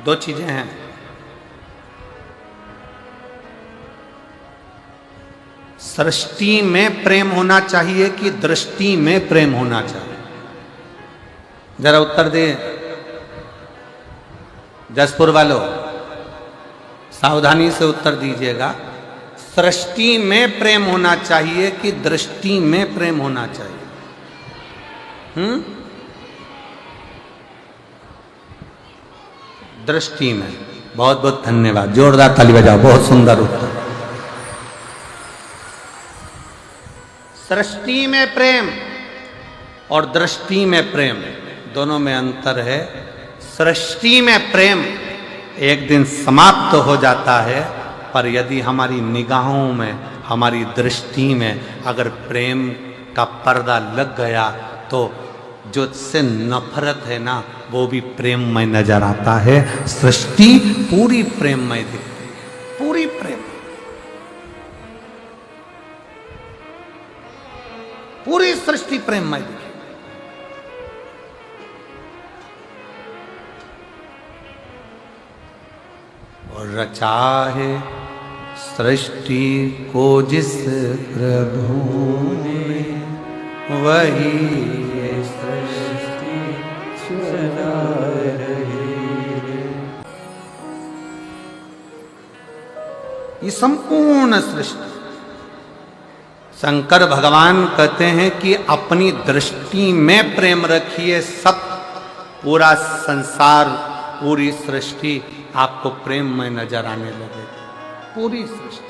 A: दो चीजें हैं, सृष्टि में प्रेम होना चाहिए कि दृष्टि में प्रेम होना चाहिए? जरा उत्तर दे जसपुर वालों, सावधानी से उत्तर दीजिएगा। सृष्टि में प्रेम होना चाहिए कि दृष्टि में प्रेम होना चाहिए? दृष्टि में। बहुत बहुत धन्यवाद, जोरदार ताली बजाओ, बहुत सुंदर उत्तर। सृष्टि में प्रेम और दृष्टि में प्रेम, दोनों में अंतर है। सृष्टि में प्रेम एक दिन समाप्त हो जाता है, पर यदि हमारी निगाहों में, हमारी दृष्टि में अगर प्रेम का पर्दा लग गया तो जो उससे नफरत है ना, वो भी प्रेममय नजर आता है। सृष्टि पूरी प्रेममय दिखती है, पूरी प्रेम, पूरी सृष्टि प्रेममय दिखती। और रचा है सृष्टि को जिस प्रभु ने, वही सृष्टि चला रही है। ये संपूर्ण सृष्टि, शंकर भगवान कहते हैं कि अपनी दृष्टि में प्रेम रखिए, सब पूरा संसार, पूरी सृष्टि आपको प्रेम में नजर आने लगे, पूरी सृष्टि।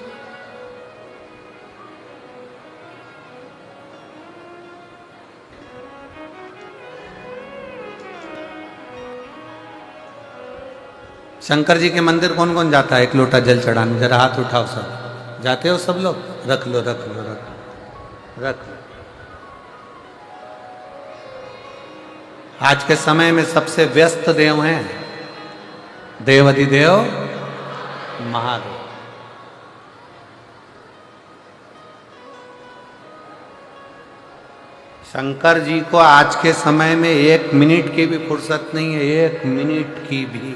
A: शंकर जी के मंदिर कौन कौन जाता है एक लोटा जल चढ़ाने? जरा हाथ उठाओ सब। जाते हो सब लोग? रख लो रख लो रख लो रख लो। आज के समय में सबसे व्यस्त देव हैं देव अधिदेव महादेव। शंकर जी को आज के समय में 1 मिनट की भी फुर्सत नहीं है, 1 मिनट की भी।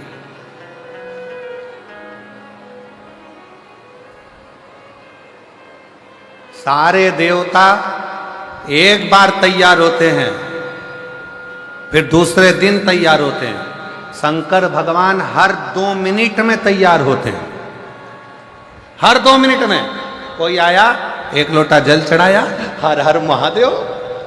A: सारे देवता एक बार तैयार होते हैं, फिर दूसरे दिन तैयार होते हैं। शंकर भगवान हर 2 मिनट में तैयार होते हैं, हर 2 मिनट में। कोई आया, एक लोटा जल चढ़ाया, हर हर महादेव,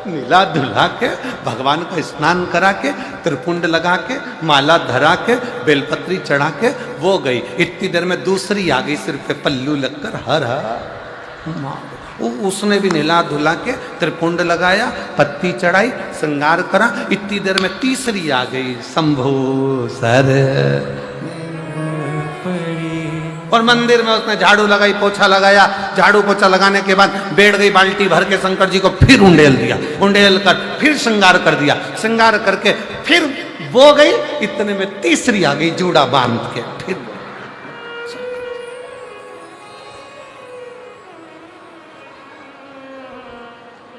A: नीला धुला के, भगवान का स्नान करा के, त्रिपुंड लगा के, माला धरा के, बेलपत्री चढ़ा के, वो गई। इतनी देर में दूसरी आ गई, सिर पे पल्लू लगकर, हर हर महादेव। उसने भी नीला धुला के, त्रिपुंड लगाया, पत्ती चढ़ाई, श्रृंगार करा। इतनी देर में तीसरी आ गई, शंभो सर। और मंदिर में उसने झाड़ू लगाई, पोछा लगाया। झाड़ू पोछा लगाने के बाद बैठ गई बाल्टी भर के, शंकर जी को फिर उंडेल दिया, उंडेल कर फिर श्रृंगार कर दिया, श्रृंगार करके फिर वो गई। इतने में तीसरी आ गई, जूड़ा बांध के। फिर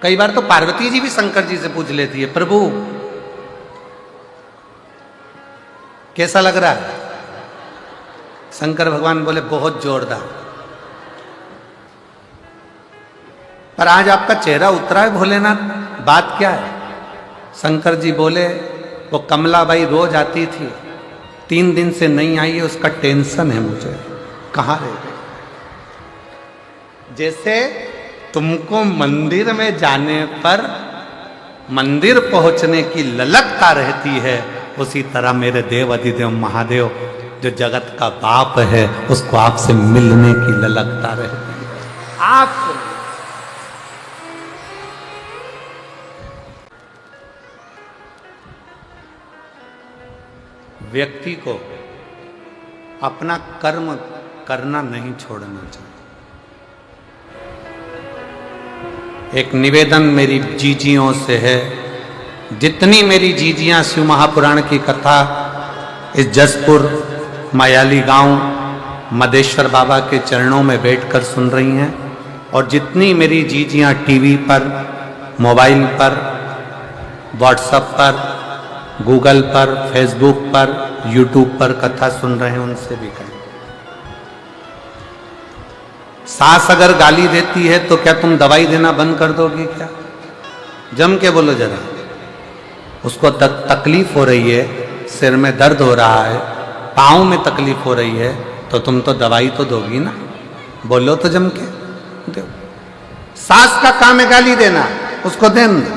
A: कई बार तो पार्वती जी भी शंकर जी से पूछ लेती है, प्रभु कैसा लग रहा है? शंकर भगवान बोले बहुत जोरदार। पर आज आपका चेहरा उतरा है भोलेनाथ, बात क्या है? शंकर जी बोले वो कमलाबाई रोज आती थी, 3 दिन से नहीं आई है, उसका टेंशन है मुझे, कहाँ रह गई? जैसे तुमको मंदिर में जाने पर मंदिर पहुंचने की ललकता रहती है, उसी तरह मेरे देव अधिदेव महादेव जो जगत का बाप है उसको आपसे मिलने की ललकता रहती है। आपसे व्यक्ति को अपना कर्म करना नहीं छोड़ना चाहिए। एक निवेदन मेरी जीजियों से है, जितनी मेरी जीजियां शिव महापुराण की कथा इस जसपुर मायाली गांव मदेश्वर बाबा के चरणों में बैठकर सुन रही हैं, और जितनी मेरी जीजियां टीवी पर, मोबाइल पर, व्हाट्सएप पर, गूगल पर, फेसबुक पर, यूट्यूब पर कथा सुन रहे हैं, उनसे भी कहें, सास अगर गाली देती है तो क्या तुम दवाई देना बंद कर दोगी क्या? जम के बोलो जरा। उसको तकलीफ हो रही है, सिर में दर्द हो रहा है, पाँव में तकलीफ हो रही है, तो तुम तो दवाई तो दोगी ना, बोलो तो जम के दो। सास का काम है गाली देना, उसको देन दो।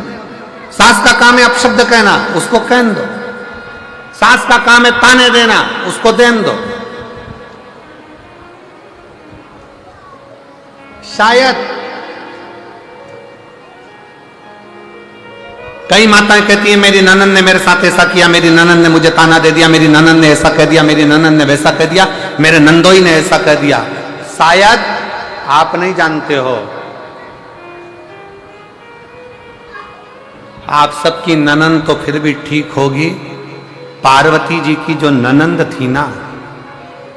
A: सास का काम है अपशब्द कहना, उसको कहन दो। सास का काम है ताने देना, उसको देन दो। शायद कई माताएं कहती है मेरी ननद ने मेरे साथ ऐसा किया, मेरी ननद ने मुझे ताना दे दिया, मेरी ननद ने ऐसा कह दिया, मेरी ननद ने वैसा कह दिया, मेरे नंदोई ने ऐसा कह दिया। शायद आप नहीं जानते हो, आप सबकी ननंद तो फिर भी ठीक होगी, पार्वती जी की जो ननंद थी ना,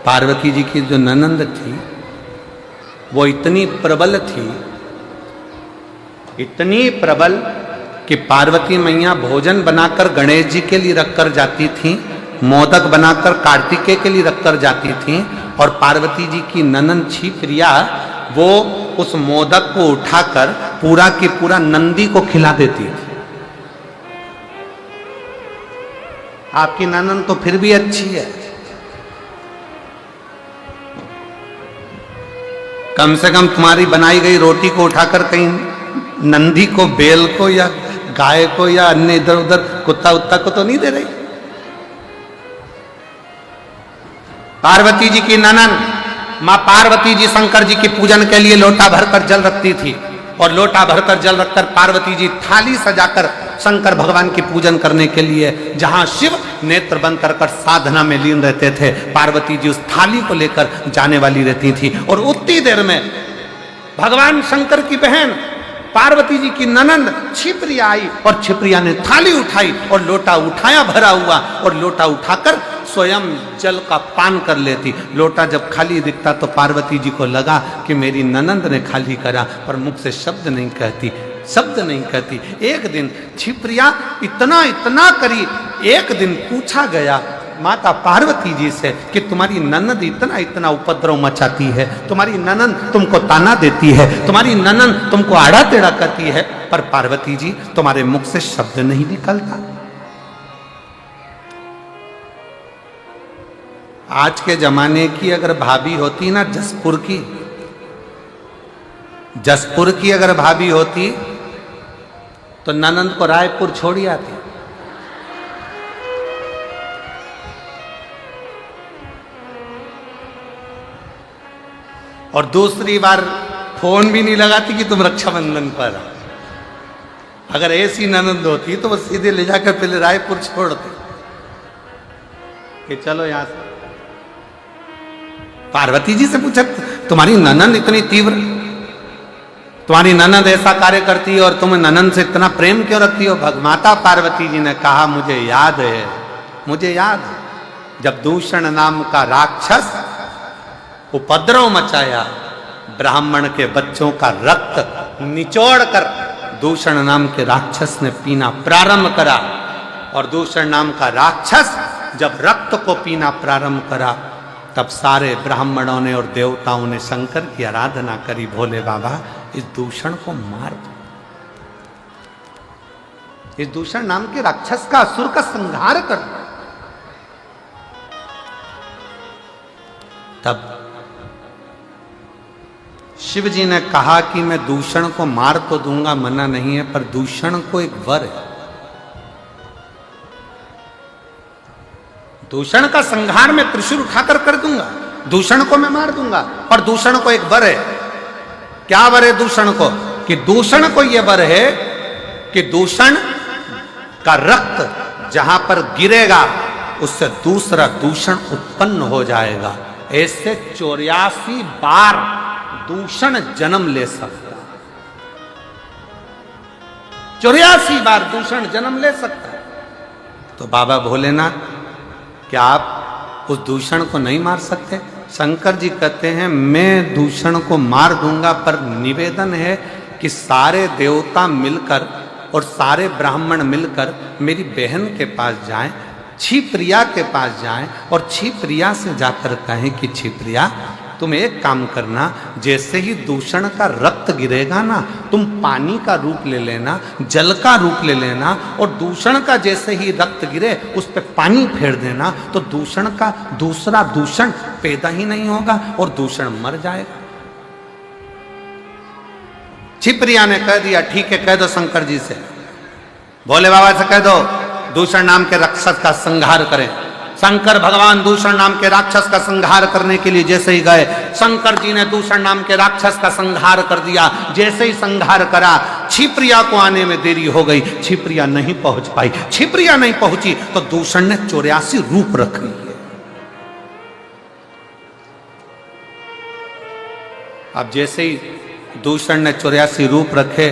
A: पार्वती जी की जो ननंद थी वो इतनी प्रबल थी, इतनी प्रबल कि पार्वती मैया भोजन बनाकर गणेश जी के लिए रखकर जाती थी, मोदक बनाकर कार्तिकेय के लिए रखकर जाती थी, और पार्वती जी की ननंद छिप्रिया वो उस मोदक को उठाकर पूरा की पूरा नंदी को खिला देती थी। आपकी ननंद तो फिर भी अच्छी है, कम से कम तुम्हारी बनाई गई रोटी को उठाकर कहीं नंदी को, बेल को या गाय को या अन्य इधर उधर कुत्ता उत्ता को तो नहीं दे रही। पार्वती जी की ननंद मां पार्वती जी शंकर जी की पूजन के लिए लोटा भरकर जल रखती थी, और लोटा भरकर जल रखकर पार्वती जी थाली सजाकर शंकर भगवान की पूजन करने के लिए, जहां शिव नेत्र बंद कर साधना में लीन रहते थे, पार्वती जी उस थाली को लेकर जाने वाली रहती थी। और उतनी देर में भगवान शंकर की बहन पार्वती जी की ननंद छिप्रिया आई, और छिप्रिया ने थाली उठाई और लोटा उठाया भरा हुआ, और लोटा उठाकर स्वयं जल का पान कर लेती। लोटा जब खाली दिखता तो पार्वती जी को लगा कि मेरी ननंद ने खाली करा, पर मुख से शब्द नहीं कहती, शब्द नहीं कहती। एक दिन छिप्रिया इतना इतना करी, एक दिन पूछा गया माता पार्वती जी से कि तुम्हारी ननंद इतना इतना उपद्रव मचाती है, तुम्हारी ननंद तुमको ताना देती है, तुम्हारी ननंद तुमको आड़ा टेढ़ा करती है, पर पार्वती जी तुम्हारे मुख से शब्द नहीं निकलता। आज के जमाने की अगर भाभी होती ना, जसपुर की अगर भाभी होती तो ननंद को रायपुर छोड़ी आती। और दूसरी बार फोन भी नहीं लगाती कि तुम रक्षाबंधन पर। अगर ऐसी ननंद होती तो वो सीधे ले जाकर पहले रायपुर छोड़ते कि चलो यहां से। पार्वती जी से पूछा तुम्हारी ननंद इतनी तीव्र, तुम्हारी ननंद ऐसा कार्य करती है और तुम ननंद से इतना प्रेम क्यों रखती हो? माता पार्वती जी ने कहा मुझे याद है, मुझे याद है जब दूषण नाम का राक्षस उपद्रव मचाया, ब्राह्मण के बच्चों का रक्त निचोड़कर दूषण नाम के राक्षस ने पीना प्रारंभ करा। और दूषण नाम का राक्षस जब रक्त को पीना प्रारंभ करा तब सारे ब्राह्मणों ने और देवताओं ने शंकर की आराधना करी, भोले बाबा इस दूषण को मार दो, इस दूषण नाम के राक्षस का, असुर का संहार कर दो। तब शिव जी ने कहा कि मैं दूषण को मार तो दूंगा, मना नहीं है, पर दूषण को एक वर है, दूषण का संहार मैं त्रिशूल उठाकर कर दूंगा, दूषण को मैं मार दूंगा, पर दूषण को एक वर है। क्या वर है दूषण को? कि दूषण को यह वर है कि दूषण का रक्त जहां पर गिरेगा उससे दूसरा दूषण उत्पन्न हो जाएगा। ऐसे 84 बार दूषण जन्म ले सकता, 84 बार दूषण जन्म ले सकता है। तो बाबा भोलेनाथ, क्या आप उस दूषण को नहीं मार सकते? शंकर जी कहते हैं मैं दूषण को मार दूंगा, पर निवेदन है कि सारे देवता मिलकर और सारे ब्राह्मण मिलकर मेरी बहन के पास जाएं, क्षिप्रिया के पास जाएं और क्षिप्रिया से जाकर कहें कि क्षिप्रिया तुम एक काम करना, जैसे ही दूषण का रक्त गिरेगा ना, तुम पानी का रूप ले लेना, जल का रूप ले लेना, और दूषण का जैसे ही रक्त गिरे उस पर पानी फेर देना, तो दूषण का दूसरा दूषण पैदा ही नहीं होगा और दूषण मर जाएगा। क्षिप्रिया ने कह दिया ठीक है, कह दो शंकर जी से, भोले बाबा से कह दो दूषण नाम के राक्षस का संहार करें। शंकर भगवान दूषण नाम के राक्षस का संहार करने के लिए जैसे ही गए, शंकर जी ने दूषण नाम के राक्षस का संहार कर दिया। जैसे ही संहार करा, क्षिप्रिया को आने में देरी हो गई, क्षिप्रिया नहीं पहुंच पाई। क्षिप्रिया नहीं पहुंची तो दूषण ने 84 रूप रख लिए। अब जैसे ही दूषण ने 84 रूप रखे,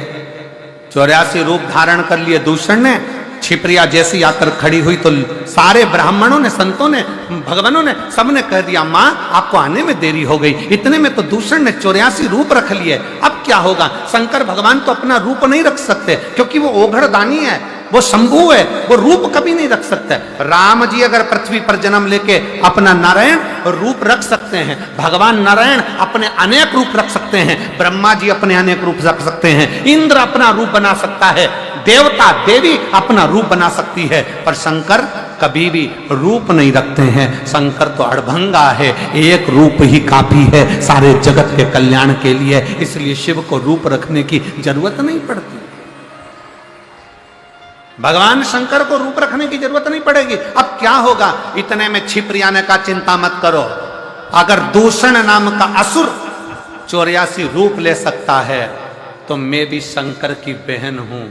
A: 84 रूप धारण कर लिए दूषण ने, क्षिप्रिया जैसी आकर खड़ी हुई तो सारे ब्राह्मणों ने, संतों ने, भगवानों ने, सबने कह दिया मां आपको आने में देरी हो गई। इतने में तो दूषण ने 84 रूप रख लिए। अब क्या होगा? शंकर भगवान तो अपना रूप नहीं रख सकते, क्योंकि वो ओघड़दानी है, वो शंभु है, वो रूप कभी नहीं रख सकते। राम जी अगर पृथ्वी पर जन्म लेके अपना नारायण रूप रख सकते हैं, भगवान नारायण अपने अनेक रूप रख सकते हैं, ब्रह्मा जी अपने अनेक रूप रख सकते हैं, इंद्र अपना रूप बना सकता है, देवता देवी अपना रूप बना सकती है, पर शंकर कभी भी रूप नहीं रखते हैं। शंकर तो अड़भंगा है, एक रूप ही काफी है सारे जगत के कल्याण के लिए, इसलिए शिव को रूप रखने की जरूरत नहीं पड़ती। भगवान शंकर को रूप रखने की जरूरत नहीं पड़ेगी। अब क्या होगा? इतने में क्षिप्रिया ने कहा चिंता मत करो, अगर दूषण नाम का असुर 84 रूप ले सकता है तो मैं भी शंकर की बहन हूं,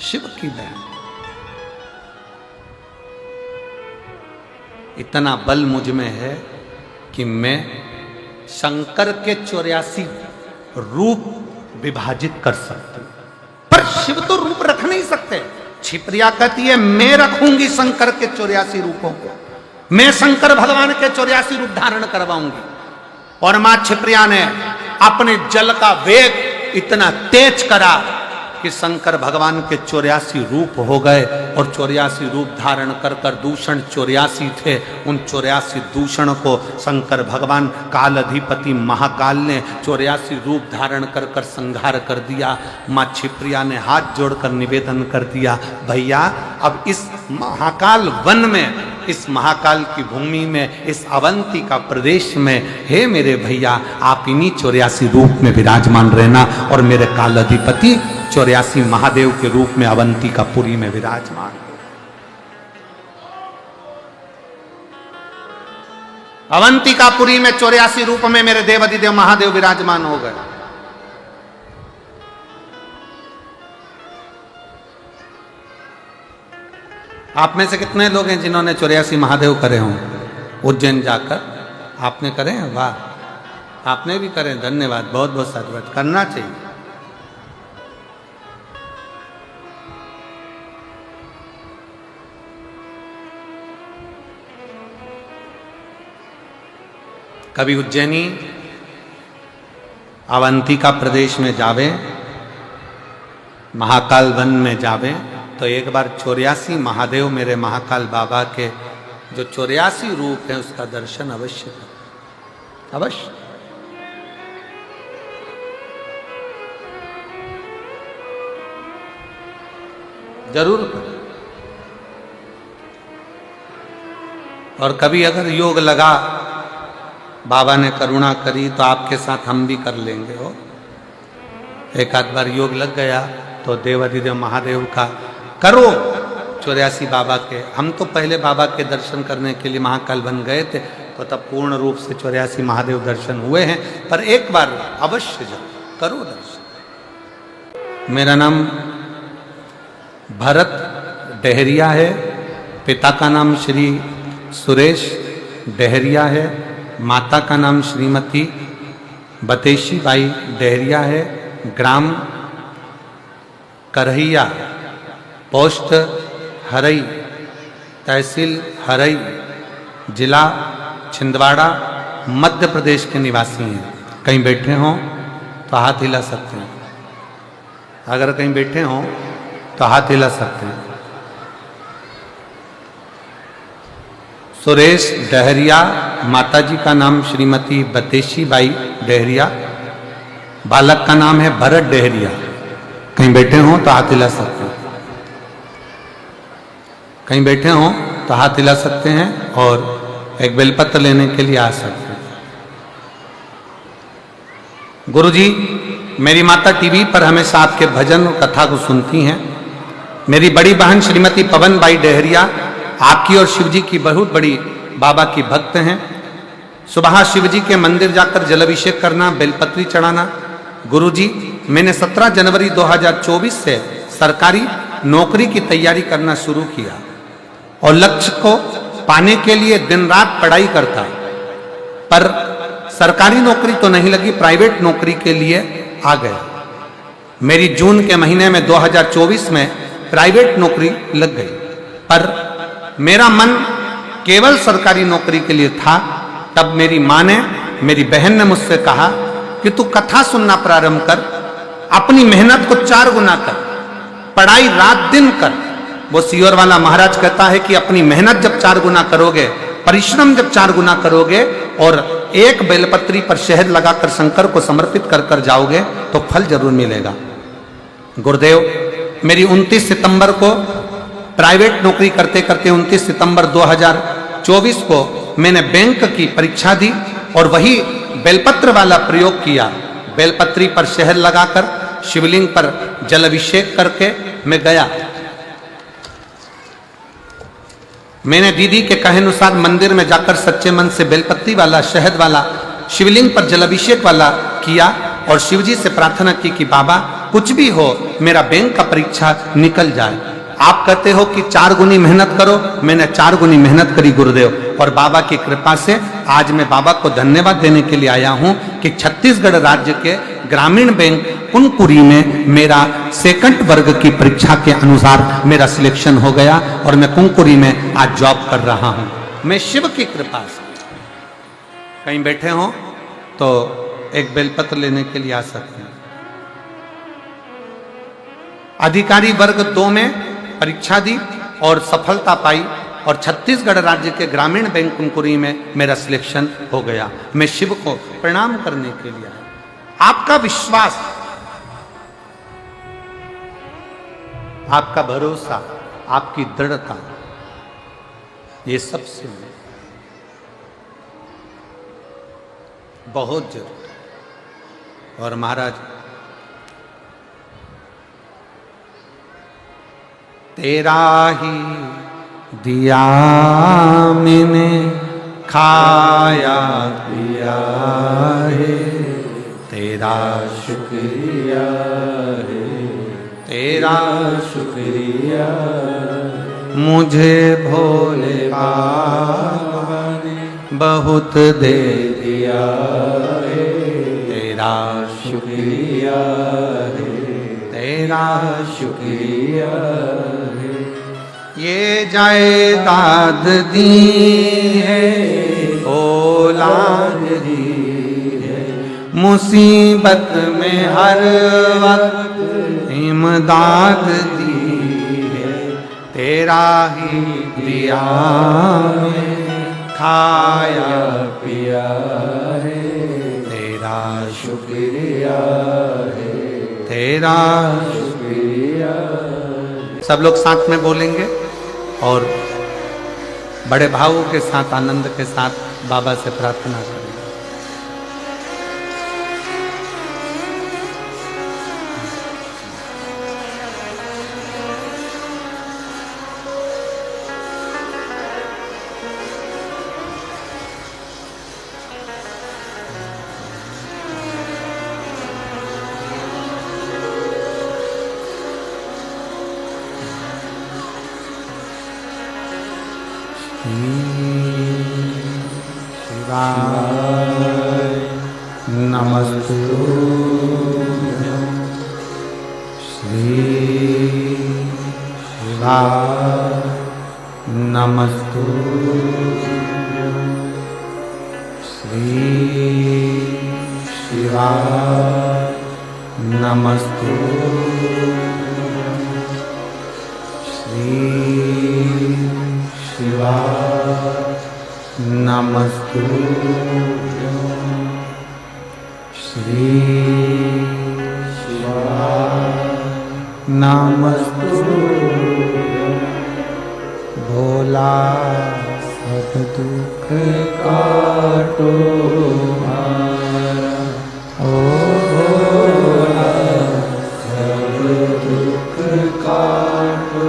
A: शिव की बहन। इतना बल मुझ में है कि मैं शंकर के 84 रूप विभाजित कर सकती हूं, पर शिव तो रूप रख नहीं सकते। क्षिप्रिया कहती है मैं रखूंगी शंकर के 84 रूपों को, मैं शंकर भगवान के 84 रूप धारण करवाऊंगी। और मां क्षिप्रिया ने अपने जल का वेग इतना तेज करा कि शंकर भगवान के 84 रूप हो गए, और 84 रूप धारण कर कर, दूषण 84 थे, उन 84 दूषण को शंकर भगवान काल अधिपति महाकाल ने 84 रूप धारण कर कर संहार कर दिया। मां क्षिप्रिया ने हाथ जोड़कर निवेदन कर दिया, भैया अब इस महाकाल वन में, इस महाकाल की भूमि में, इस अवंती का प्रदेश में, हे मेरे भैया आप इन्हीं 84 रूप में विराजमान रहना, और मेरे काल अधिपति 84 महादेव के रूप में अवंती का पुरी में विराजमान। अवंती का पुरी में 84 रूप में मेरे देव अधिदेव महादेव विराजमान हो गए। आप में से कितने लोग हैं जिन्होंने 84 महादेव करे हों उज्जैन जाकर? आपने करे हैं? वाह, आपने भी करे, धन्यवाद, बहुत बहुत साधुवाद, करना चाहिए। कभी उज्जैनी अवंतिका प्रदेश में जावे, महाकाल वन में जावे, तो एक बार 84 महादेव मेरे महाकाल बाबा के जो 84 रूप है उसका दर्शन अवश्य करें, अवश्य। जरूर करें। और कभी अगर योग लगा, बाबा ने करुणा करी तो आपके साथ हम भी कर लेंगे। हो एक आध बार योग लग गया तो देवाधिदेव महादेव का करो 84 बाबा के। हम तो पहले बाबा के दर्शन करने के लिए महाकाल बन गए थे, तो तब पूर्ण रूप से 84 महादेव दर्शन हुए हैं, पर एक बार अवश्य जाओ, करो दर्शन। मेरा नाम भरत डहरिया है, पिता का नाम श्री सुरेश डहरिया है, माता का नाम श्रीमती बतेशी बाई डहरिया है, ग्राम करहिया, पोस्ट हरई, तहसील हरई, जिला छिंदवाड़ा, मध्य प्रदेश के निवासी हैं। कहीं बैठे हों तो हाथ हिला सकते हैं, अगर कहीं बैठे हों तो हाथ हिला सकते हैं। सुरेश डहरिया, माताजी का नाम श्रीमती बतेशी बाई डहरिया, बालक का नाम है भरत डहरिया। कहीं बैठे हों तो हाथ हिला सकते हैं, कहीं बैठे हों तो हाथ हिला सकते हैं और एक बेलपत्र लेने के लिए आ सकते हैं। गुरुजी, मेरी माता टीवी पर हमेशा आपके भजन और कथा को सुनती हैं। मेरी बड़ी बहन श्रीमती पवन बाई डहरिया आपकी और शिवजी की बहुत बड़ी बाबा की भक्त हैं। सुबह शिवजी के मंदिर जाकर जलाभिषेक करना, बेलपत्री चढ़ाना। गुरुजी, मैंने 17 जनवरी 2024 से सरकारी नौकरी की तैयारी करना शुरू किया और लक्ष्य को पाने के लिए दिन रात पढ़ाई करता, पर सरकारी नौकरी तो नहीं लगी, प्राइवेट नौकरी के लिए आ गया। मेरी जून के महीने में 2024 में प्राइवेट नौकरी लग गई, पर मेरा मन केवल सरकारी नौकरी के लिए था। तब मेरी माँ ने, मेरी बहन ने मुझसे कहा कि तू कथा सुनना प्रारंभ कर, अपनी मेहनत को 4 गुना कर, पढ़ाई रात दिन कर। वो सीहोर वाला महाराज कहता है कि अपनी मेहनत जब 4 गुना करोगे, परिश्रम जब 4 गुना करोगे और एक बेलपत्री पर शहद लगाकर शंकर को समर्पित कर कर जाओगे तो फल जरूर मिलेगा। गुरुदेव, मेरी 29 सितंबर को प्राइवेट नौकरी करते करते 29 सितंबर 2024 को मैंने बैंक की परीक्षा दी और वही बेलपत्र वाला प्रयोग किया। बेलपत्री पर शहद लगाकर शिवलिंग पर जल अभिषेक करके मैं गया। मैंने दीदी के कहे अनुसार मंदिर में जाकर सच्चे मन से बेलपत्ती वाला, शहद वाला, शिवलिंग पर जलाभिषेक वाला किया और शिवजी से प्रार्थना की कि बाबा कुछ भी हो, मेरा बैंक का परीक्षा निकल जाए। आप कहते हो कि 4 गुनी मेहनत करो, मैंने 4 गुनी मेहनत करी गुरुदेव, और बाबा की कृपा से आज मैं बाबा को धन्यवाद देने के लिए आया हूं कि छत्तीसगढ़ राज्य के ग्रामीण बैंक कुनकुरी में मेरा सेकंड वर्ग की परीक्षा के अनुसार मेरा सिलेक्शन हो गया और मैं कुनकुरी में आज जॉब कर रहा हूं। मैं शिव की कृपा से। कहीं बैठे हो तो एक बेलपत्र लेने के लिए आ सकते हैं। अधिकारी वर्ग 2 में परीक्षा दी और सफलता पाई और छत्तीसगढ़ राज्य के ग्रामीण बैंक कुनकुरी में मेरा सिलेक्शन हो गया। मैं शिव को प्रणाम करने के लिए आया। आपका विश्वास, आपका भरोसा, आपकी दृढ़ता, ये सबसे बहुत जरूरी। और महाराज, तेरा ही दिया मैंने खाया पिया है, तेरा शुक्रिया है, तेरा शुक्रिया। मुझे भोले बाबा ने बहुत दे दिया है, तेरा शुक्रिया है, तेरा शुक्रिया है। ये जायदाद दी है, औलाद दी है, मुसीबत में हर वक्त इमदाद दी है, तेरा ही दिया में खाया
B: पिया है,
A: तेरा
B: शुक्रिया है,
A: तेरा
B: शुक्रिया।
A: सब लोग साथ में बोलेंगे और बड़े भावों के साथ आनंद के साथ बाबा से प्रार्थना करें। शिवाय नमस्तुभ्यं श्री शिवाय नमस्तुभ्यं श्री शिवाय नमस्तुभ्यं श्री शिवाय नमस्तुभ्यं श्री शिवाय नमस्तुभ्यं भोला सब दुख काटो हमारा, ओ भोला सब दुख काटो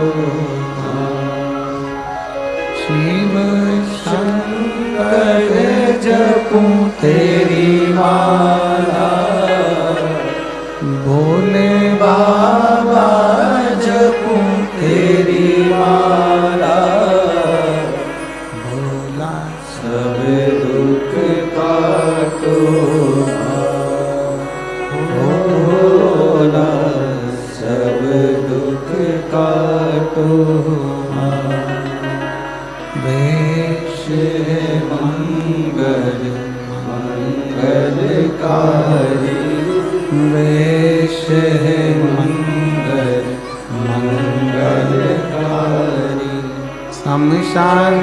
A: शिव शंकर जपूं तेरी माला, भोले बाबा जपूं तेरी माला, भोला सब दुख काटो भोला सब दुख काटो वेश मंगल मंगलकारी, वेश मंगल मंगलकारी, शमशान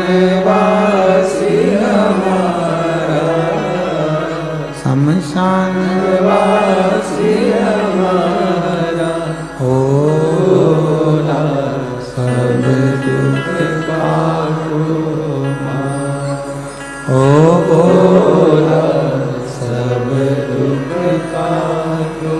A: वासी हमारा, शमशान वासी हमारा, भोला सब दुख काटो ओ भोला सब दुख काटो।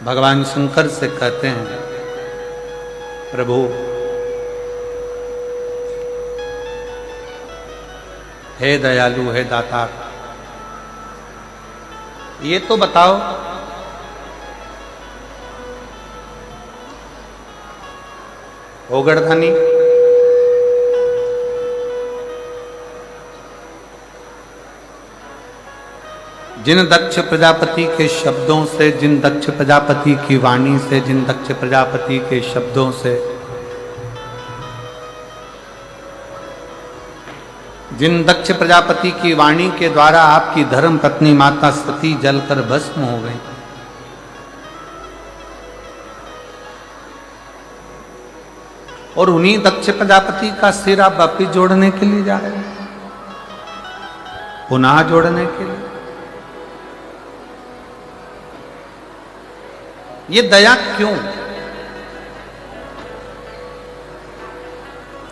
A: भगवान शंकर से कहते हैं, प्रभु हे दयालु, हे दाता, ये तो बताओ ओ गर्धानी, जिन दक्ष प्रजापति के शब्दों से, जिन दक्ष प्रजापति की वाणी से, जिन दक्ष प्रजापति के शब्दों से, जिन दक्ष प्रजापति की वाणी के द्वारा आपकी धर्म पत्नी माता सती जलकर भस्म हो गई, और उन्हीं दक्ष प्रजापति का सिर आप वापिस जोड़ने के लिए जा रहे हैं, पुनः जोड़ने के लिए। ये दया क्यों,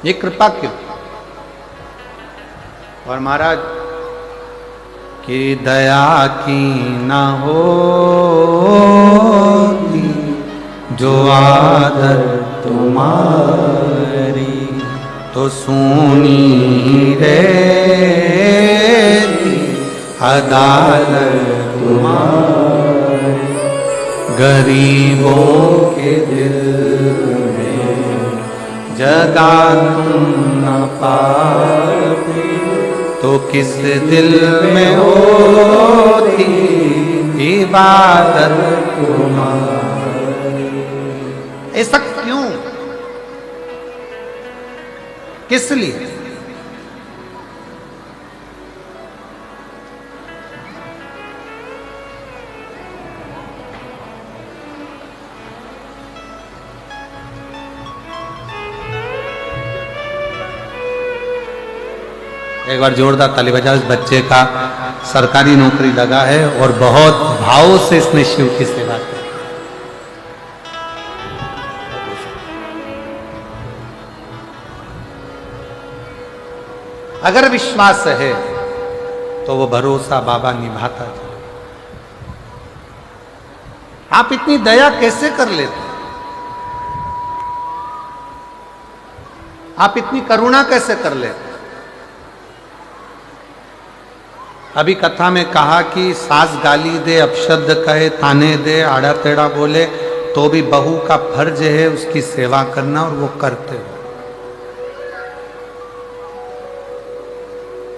A: ये कृपा क्यों? और महाराज कि दया की न होती जो आदर तुम्हारी, तो सूनी रहती अदालत तुम्हारी, गरीबों के दिल में जगह तुम न पाती, तो किस दिल में होती इबादत तुम्हारी। ऐसा क्यों, किस लिए? एक बार जोरदार ताली बजाओ। इस बच्चे का सरकारी नौकरी लगा है और बहुत भाव से इसने शिव की सेवा की। अगर विश्वास है तो वो भरोसा बाबा निभाता है। आप इतनी दया कैसे कर लेते? आप इतनी करुणा कैसे कर लेते? अभी कथा में कहा कि सास गाली दे, अपशब्द कहे, ताने दे, आड़ा टेढ़ा बोले, तो भी बहू का फर्ज है उसकी सेवा करना, और वो करते हो,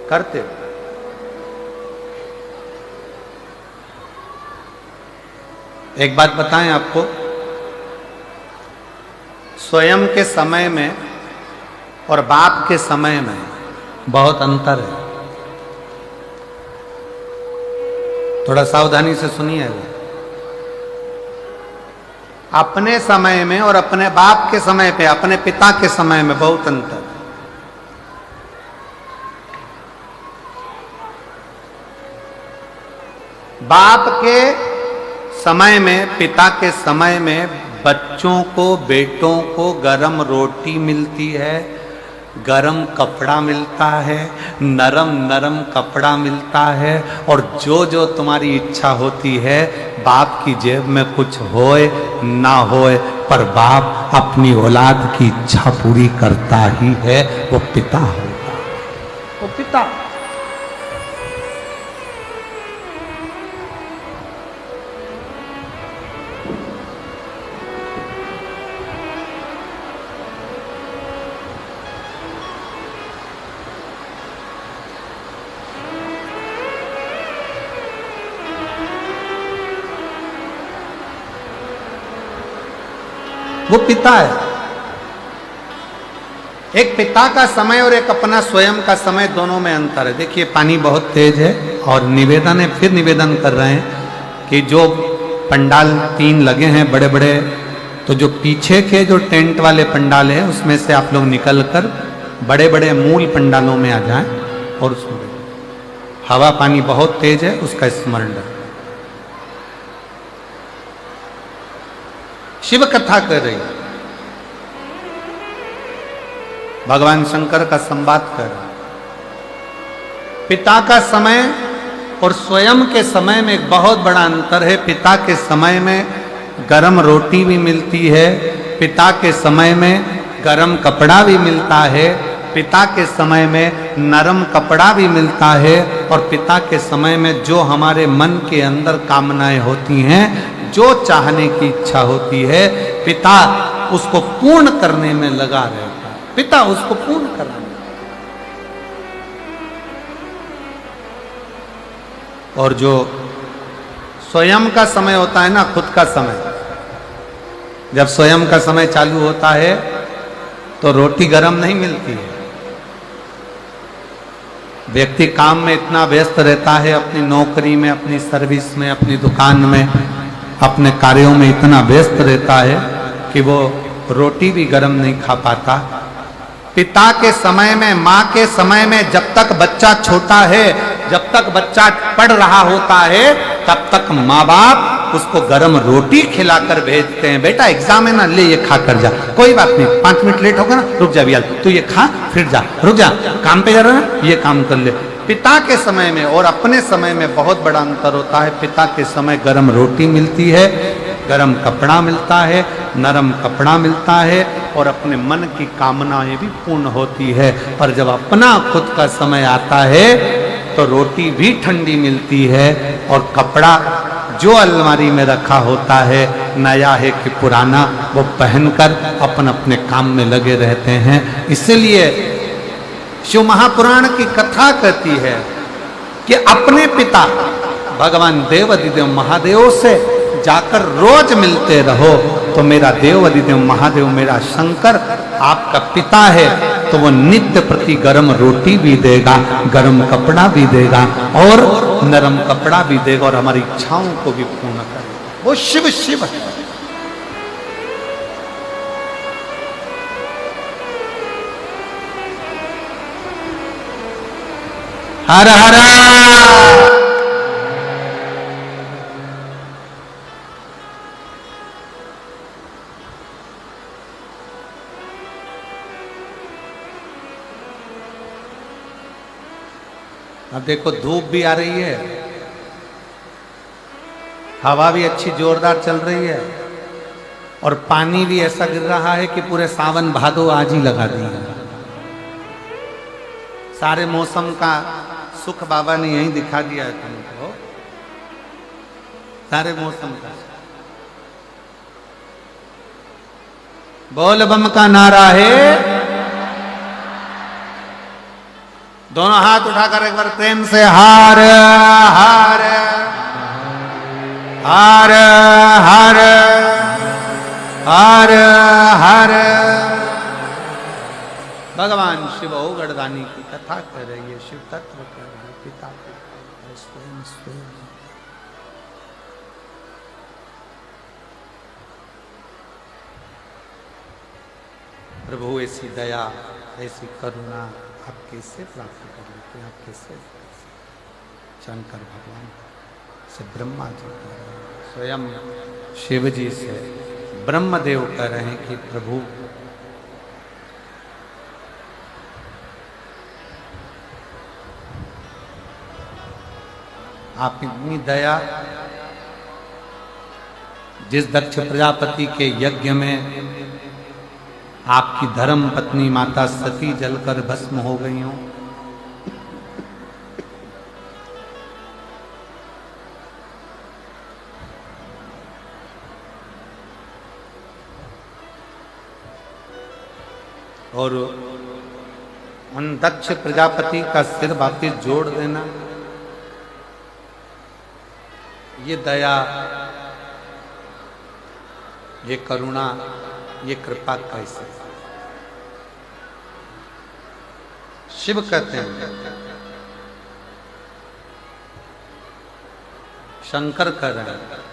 A: करते हो। एक बात बताएं आपको, स्वयं के समय में और बाप के समय में बहुत अंतर है। थोड़ा सावधानी से सुनिएगा। अपने समय में और अपने बाप के समय पे, अपने पिता के समय में बहुत अंतर है। बाप के समय में, पिता के समय में बच्चों को, बेटों को गरम रोटी मिलती है, गरम कपड़ा मिलता है, नरम नरम कपड़ा मिलता है, और जो जो तुम्हारी इच्छा होती है, बाप की जेब में कुछ होए ना होए, पर बाप अपनी औलाद की इच्छा पूरी करता ही है। वो पिता होगा, वो पिता। वो पिता है। एक पिता का समय और एक अपना स्वयं का समय, दोनों में अंतर है। देखिए पानी बहुत तेज है, और निवेदन है, फिर निवेदन कर रहे हैं कि जो पंडाल 3 लगे हैं बड़े बड़े, तो जो पीछे के जो टेंट वाले पंडाल है उसमें से आप लोग निकल कर बड़े बड़े मूल पंडालों में आ जाएं, और उसमें हवा पानी बहुत तेज है, उसका स्मरण रखें। शिव कथा कर रही, भगवान शंकर का संवाद कर रहा। पिता का समय और स्वयं के समय में एक बहुत बड़ा अंतर है। पिता के समय में गरम रोटी भी मिलती है, पिता के समय में गरम कपड़ा भी मिलता है, पिता के समय में नरम कपड़ा भी मिलता है, और पिता के समय में जो हमारे मन के अंदर कामनाएं होती हैं, जो चाहने की इच्छा होती है, पिता उसको पूर्ण करने में लगा रहता है। पिता उसको पूर्ण करने में। और जो स्वयं का समय होता है ना, खुद का समय, जब स्वयं का समय चालू होता है तो रोटी गरम नहीं मिलती है। व्यक्ति काम में इतना व्यस्त रहता है, अपनी नौकरी में, अपनी सर्विस में, अपनी दुकान में, अपने कार्यों में इतना व्यस्त रहता है कि वो रोटी भी गरम नहीं खा पाता। पिता के समय में, माँ के समय में, जब तक बच्चा छोटा है, जब तक बच्चा पढ़ रहा होता है, तब तक माँ बाप उसको गरम रोटी खिलाकर भेजते हैं। बेटा एग्जाम है ना, ले ये खा कर जा, कोई बात नहीं, 5 मिनट लेट होगा ना, रुक जा बियाल, तू ये खा फिर जा, रुक जा, काम पे जा रहा है, ये काम कर ले। पिता के समय में और अपने समय में बहुत बड़ा अंतर होता है। पिता के समय गरम रोटी मिलती है, गरम कपड़ा मिलता है, नरम कपड़ा मिलता है, और अपने मन की कामनाएं भी पूर्ण होती है। पर जब अपना खुद का समय आता है तो रोटी भी ठंडी मिलती है, और कपड़ा जो अलमारी में रखा होता है, नया है कि पुराना, वो पहनकर अपन अपने काम में लगे रहते हैं। इसलिए शिव महापुराण की कथा कहती है कि अपने पिता भगवान देव अधिदेव महादेव से जाकर रोज मिलते रहो, तो मेरा देव अधिदेव महादेव, मेरा शंकर आपका पिता है, तो वो नित्य प्रति गरम रोटी भी देगा, गरम कपड़ा भी देगा, और नरम कपड़ा भी देगा, और हमारी इच्छाओं को भी पूर्ण करेगा। वो शिव शिव है। हर हर। अब देखो धूप भी आ रही है, हवा भी अच्छी जोरदार चल रही है और पानी भी ऐसा गिर रहा है कि पूरे सावन भादो आज ही लगा दिया। सारे मौसम का सुख बाबा ने यही दिखा दिया है तुमको, सारे मौसम का। बोल बम का नारा है। दोनों हाथ उठाकर एक बार प्रेम से हार हार हार हार हार हार। भगवान शिव गढ़दानी की कथा कर रही है, शिव तत्व कर रही है, पिता स्वयं स्वयं। प्रभु ऐसी दया ऐसी करुणा आप कैसे प्राप्त कर लेते हैं, आप कैसे? शंकर भगवान से ब्रह्मा जी कह रहे हैं, स्वयं शिव जी से ब्रह्मदेव कह रहे हैं कि प्रभु आप इतनी दया, जिस दक्ष प्रजापति के यज्ञ में आपकी धर्म पत्नी माता सती जलकर भस्म हो गई हो, और उन दक्ष प्रजापति का सिर वापिस जोड़ देना, ये दया, ये करुणा, ये कृपा कैसे? शिव कहते हैं, शंकर कह रहे हैं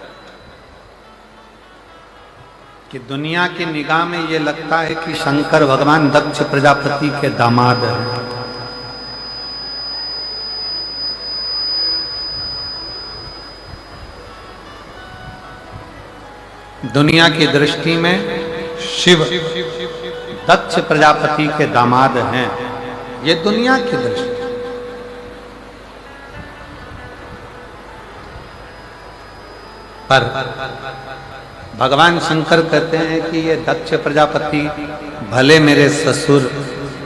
A: कि दुनिया की निगाह में ये लगता है कि शंकर भगवान दक्ष प्रजापति के दामाद हैं। दुनिया की दृष्टि में शिव दक्ष प्रजापति के दामाद हैं, ये दुनिया की दृष्टि। पर भगवान शंकर कहते हैं कि ये दक्ष प्रजापति भले मेरे ससुर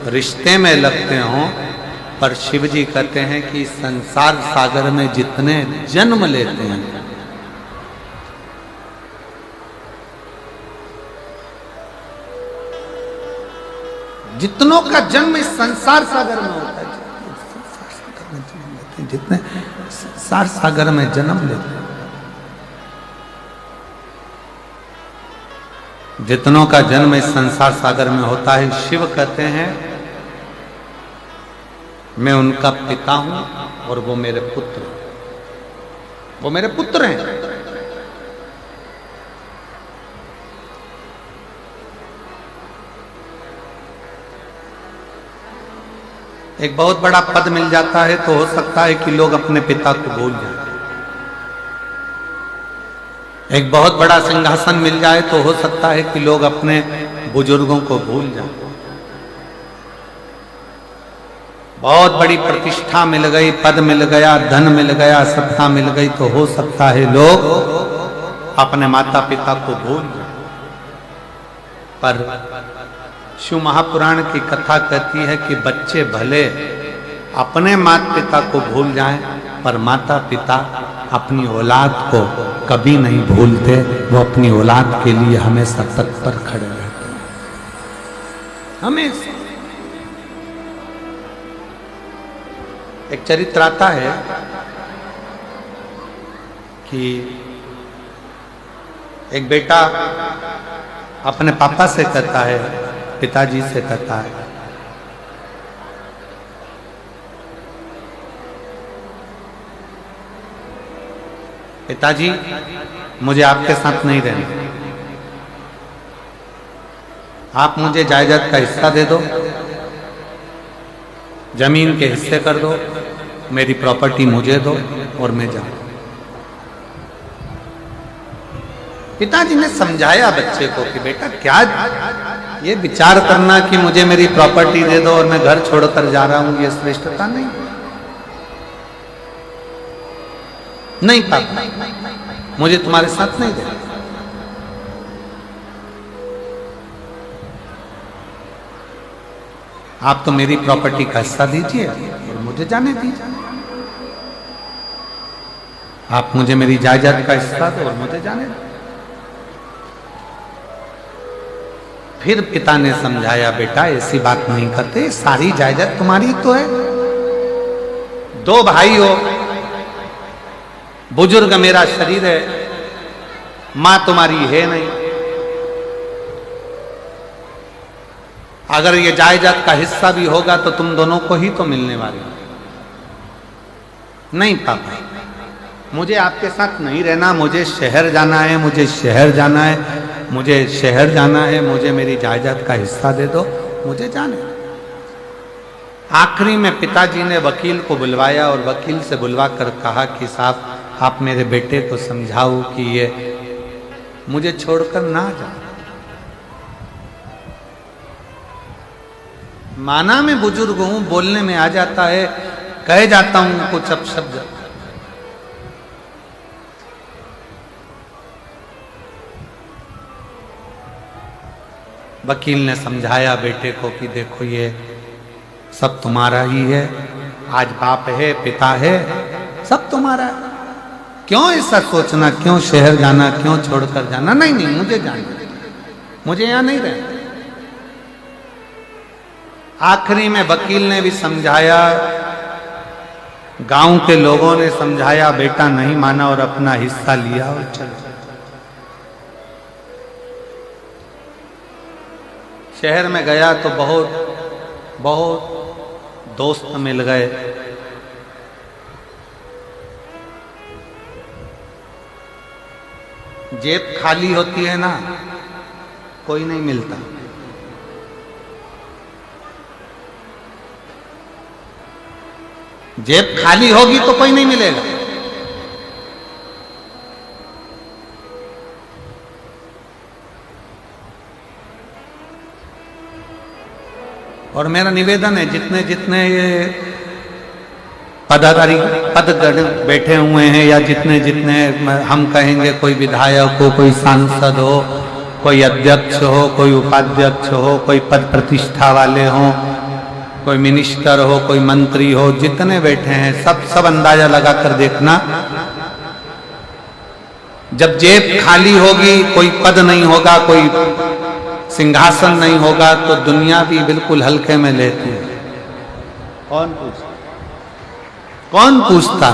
A: रिश्ते में लगते हों, पर शिव जी कहते हैं कि संसार सागर में जितने जन्म लेते हैं, जितनों का जन्म इस संसार सागर में होता है, जितने संसार सागर में जन्म लेते हैं, जितनों का जन्म इस संसार सागर में होता है, शिव कहते हैं मैं उनका पिता हूं और वो मेरे पुत्र, वो मेरे पुत्र हैं। एक बहुत बड़ा पद मिल जाता है तो हो सकता है कि लोग अपने पिता को भूल जाएं। एक बहुत बड़ा सिंहासन मिल जाए तो हो सकता है कि लोग अपने बुजुर्गों को भूल जाएं। बहुत बड़ी प्रतिष्ठा मिल गई, पद मिल गया, धन मिल गया, सत्ता मिल गई तो हो सकता है लोग अपने माता पिता को भूल जाएं। पर शिव महापुराण की कथा कहती है कि बच्चे भले अपने माता पिता को भूल जाएं, पर माता पिता अपनी औलाद को कभी नहीं भूलते, वो अपनी औलाद के लिए हमेशा तत्पर खड़े रहते हैं, हमेशा। एक चरित्र आता है कि एक बेटा अपने पापा से कहता है, पिताजी से कहता है, पिताजी मुझे आपके साथ नहीं रहना, आप मुझे जायदाद का हिस्सा दे दो, जमीन के हिस्से कर दो, मेरी प्रॉपर्टी मुझे दो और मैं जाऊं। पिताजी ने समझाया बच्चे को कि बेटा क्या ये विचार करना कि मुझे मेरी प्रॉपर्टी दे दो और मैं घर छोड़कर जा रहा हूं, ये श्रेष्ठता नहीं। नहीं पापा, मुझे तुम्हारे साथ नहीं देना। आप तो मेरी प्रॉपर्टी का हिस्सा दीजिए और मुझे जाने दीजिए। आप मुझे मेरी जायदाद का हिस्सा दो और मुझे जाने दो। फिर पिता ने समझाया, बेटा ऐसी बात नहीं करते, सारी जायदाद तुम्हारी तो है। दो भाई हो, बुजुर्ग मेरा शरीर है, मां तुम्हारी है नहीं। अगर ये जायदाद का हिस्सा भी होगा तो तुम दोनों को ही तो मिलने वाले। नहीं पापा, मुझे आपके साथ नहीं रहना, मुझे शहर जाना है, मुझे शहर जाना है, मुझे शहर जाना है, मुझे मेरी जायदाद का हिस्सा दे दो, मुझे जाने। आखिरी में पिताजी ने वकील को बुलवाया और वकील से बुलवा कर कहा कि साहब आप मेरे बेटे को समझाओ कि ये मुझे छोड़कर ना जाए। माना मैं बुजुर्ग हूं, बोलने में आ जाता है, कह जाता हूं कुछ अपशब्द। वकील ने समझाया बेटे को कि देखो ये सब तुम्हारा ही है, आज बाप है, पिता है, सब तुम्हारा है। क्यों ऐसा सोचना, क्यों शहर जाना, क्यों छोड़कर जाना? नहीं नहीं, मुझे जाना, मुझे यहां नहीं रहना। आखिरी में वकील ने भी समझाया, गांव के लोगों ने समझाया, बेटा नहीं माना और अपना हिस्सा लिया और चलो। शहर में गया तो बहुत बहुत दोस्त मिल गए। जेब खाली होती है ना, कोई नहीं मिलता। जेब खाली होगी तो कोई नहीं मिलेगा। और मेरा निवेदन है, जितने जितने ये पदाधिकारी पदगण बैठे हुए हैं, या जितने जितने हम कहेंगे, कोई विधायक हो, कोई सांसद हो, कोई अध्यक्ष हो, कोई उपाध्यक्ष हो, कोई पद प्रतिष्ठा वाले हों, कोई मिनिस्टर हो, कोई मंत्री हो, जितने बैठे हैं सब अंदाजा लगा कर देखना, जब जेब खाली होगी, कोई पद नहीं होगा, कोई सिंहासन नहीं होगा, तो दुनिया भी बिल्कुल हल्के में लेती है। कौन पूछता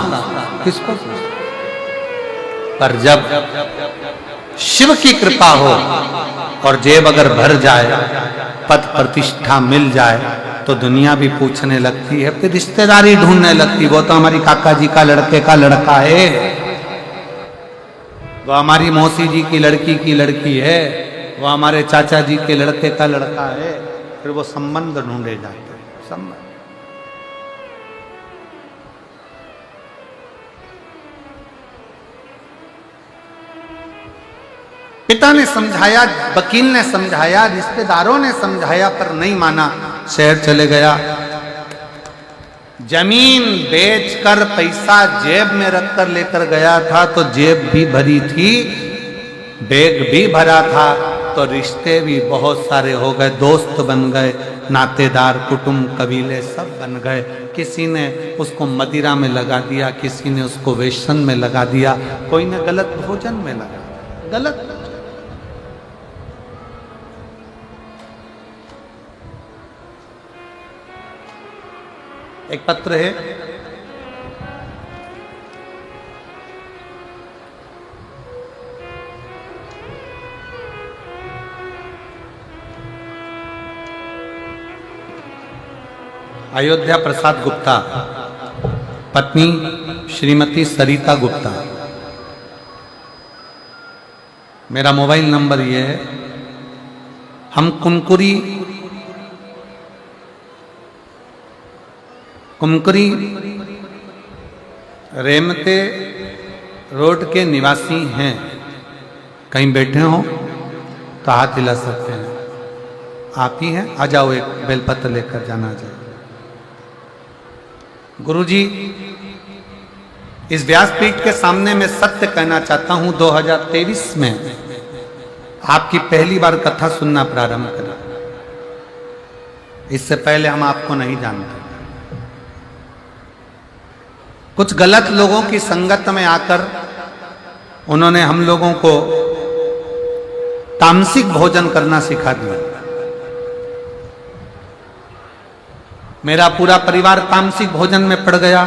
A: किसको? पर जब शिव की कृपा हो और जेब अगर भर जाए, पद प्रतिष्ठा मिल जाए, तो दुनिया भी पूछने लगती है, फिर रिश्तेदारी ढूंढने लगती। वो तो हमारी काका जी का लड़के का लड़का है, वो हमारी मौसी जी की लड़की की लड़की है, वो हमारे चाचा जी के लड़के का लड़का है। फिर वो संबंध ढूंढे जाते हैं, संबंध। पिता ने समझाया, वकील ने समझाया, रिश्तेदारों ने समझाया, पर नहीं माना। शहर चले गया, जमीन बेचकर पैसा जेब में रखकर लेकर गया था, तो जेब भी भरी थी, बैग भी भरा था, तो रिश्ते भी बहुत सारे हो गए, दोस्त बन गए, नातेदार, कुटुंब, कबीले सब बन गए। किसी ने उसको मदिरा में लगा दिया, किसी ने उसको वेश्यन में लगा दिया, कोई ने गलत भोजन में लगा दिया, गलत। एक पत्र है, अयोध्या प्रसाद गुप्ता, पत्नी श्रीमती सरिता गुप्ता। मेरा मोबाइल नंबर ये है। हम कुमकुरी रेमते रोड के निवासी हैं, कहीं बैठे हो तो हाथ हिला सकते हैं। आप ही हैं, आ जाओ, एक बेलपत्र लेकर जाना चाहिए। गुरुजी, इस व्यासपीठ के सामने मैं सत्य कहना चाहता हूं, 2023 में आपकी पहली बार कथा सुनना प्रारंभ करा। इससे पहले हम आपको नहीं जानते। कुछ गलत लोगों की संगत में आकर उन्होंने हम लोगों को तामसिक भोजन करना सिखा दिया। मेरा पूरा परिवार तामसिक भोजन में पड़ गया।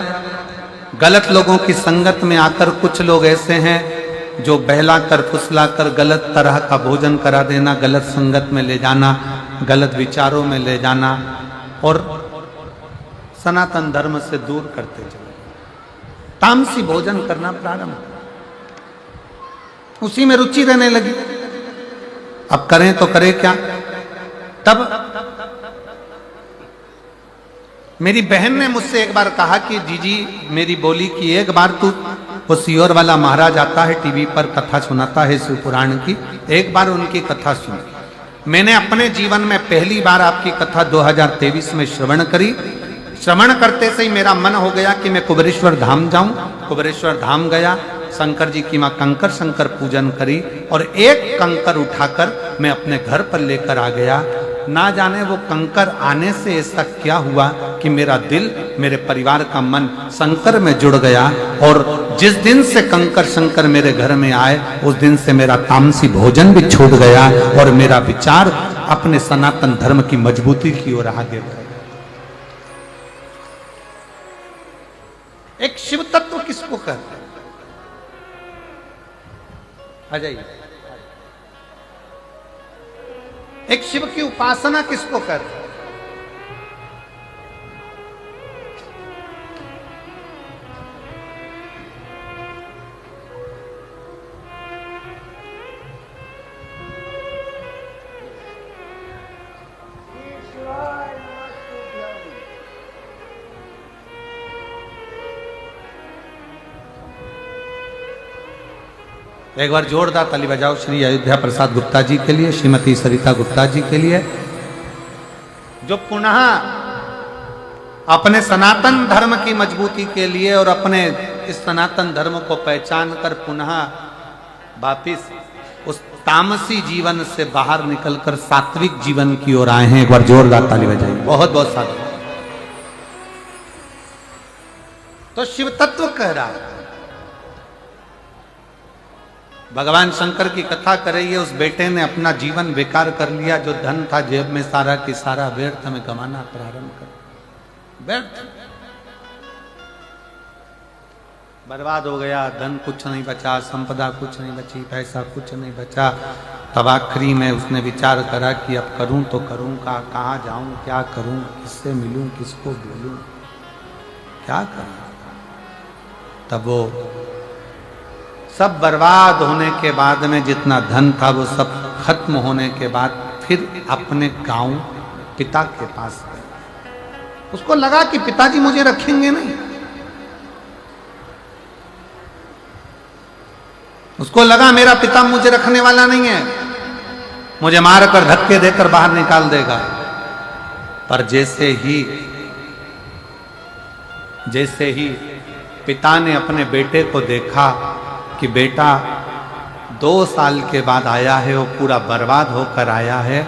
A: गलत लोगों की संगत में आकर कुछ लोग ऐसे हैं जो बहलाकर फुसलाकर गलत तरह का भोजन करा देना, गलत संगत में ले जाना, गलत विचारों में ले जाना और सनातन धर्म से दूर करते चले। तामसी भोजन करना प्रारंभ, उसी में रुचि रहने लगी। अब करें तो करें क्या। तब मेरी बहन ने मुझसे एक बार कहा कि जीजी, मेरी बोली कि एक बार तू, वो सियोर वाला महाराज आता है टीवी पर, कथा सुनाता है शिव पुराण की, एक बार उनकी कथा सुनी। मैंने अपने जीवन में पहली बार आपकी कथा 2023 में श्रवण करी। श्रवण करते से ही मेरा मन हो गया कि मैं कुबेरेश्वर धाम जाऊं। कुबेरेश्वर धाम गया, शंकर जी की मां कंकर शंकर पूजन करी और एक कंकर उठाकर मैं अपने घर पर लेकर आ गया। ना जाने वो कंकर आने से ऐसा क्या हुआ कि मेरा दिल, मेरे परिवार का मन शंकर में जुड़ गया। और जिस दिन से कंकर शंकर मेरे घर में आए, उस दिन से मेरा तामसी भोजन भी छूट गया और मेरा विचार अपने सनातन धर्म की मजबूती की ओर आगे बढ़ा। एक शिव तत्व किसको कहते हैं? आ जाइए। एक शिव की उपासना किसको कहते हैं? एक बार जोरदार ताली बजाओ श्री अयोध्या प्रसाद गुप्ता जी के लिए, श्रीमती सरिता गुप्ता जी के लिए, जो पुनः अपने सनातन धर्म की मजबूती के लिए और अपने इस सनातन धर्म को पहचान कर पुनः वापिस उस तामसी जीवन से बाहर निकलकर सात्विक जीवन की ओर आए हैं। एक बार जोरदार ताली बजाइए। बहुत बहुत साधु। तो शिव तत्व कह रहा है, भगवान शंकर की कथा कर रही है। उस बेटे ने अपना जीवन बेकार कर लिया, जो धन था जेब में सारा की सारा व्यर्थ में कमाना प्रारंभ कर, व्यर्थ बर्बाद हो गया। धन कुछ नहीं बचा, संपदा कुछ नहीं बची, पैसा कुछ नहीं बचा। तब आखिरी में उसने विचार करा कि अब करूं तो करूं का, कहाँ जाऊं, क्या करूं, किससे मिलूं, किसको बोलूं, क्या करूं। तब वो सब बर्बाद होने के बाद में जितना धन था वो सब खत्म होने के बाद फिर अपने गांव पिता के पास गया। उसको लगा कि पिताजी मुझे रखेंगे नहीं। उसको लगा मेरा पिता मुझे रखने वाला नहीं है, मुझे मारकर धक्के देकर बाहर निकाल देगा। पर जैसे ही पिता ने अपने बेटे को देखा कि बेटा 2 साल के बाद आया है, वो पूरा बर्बाद होकर आया है,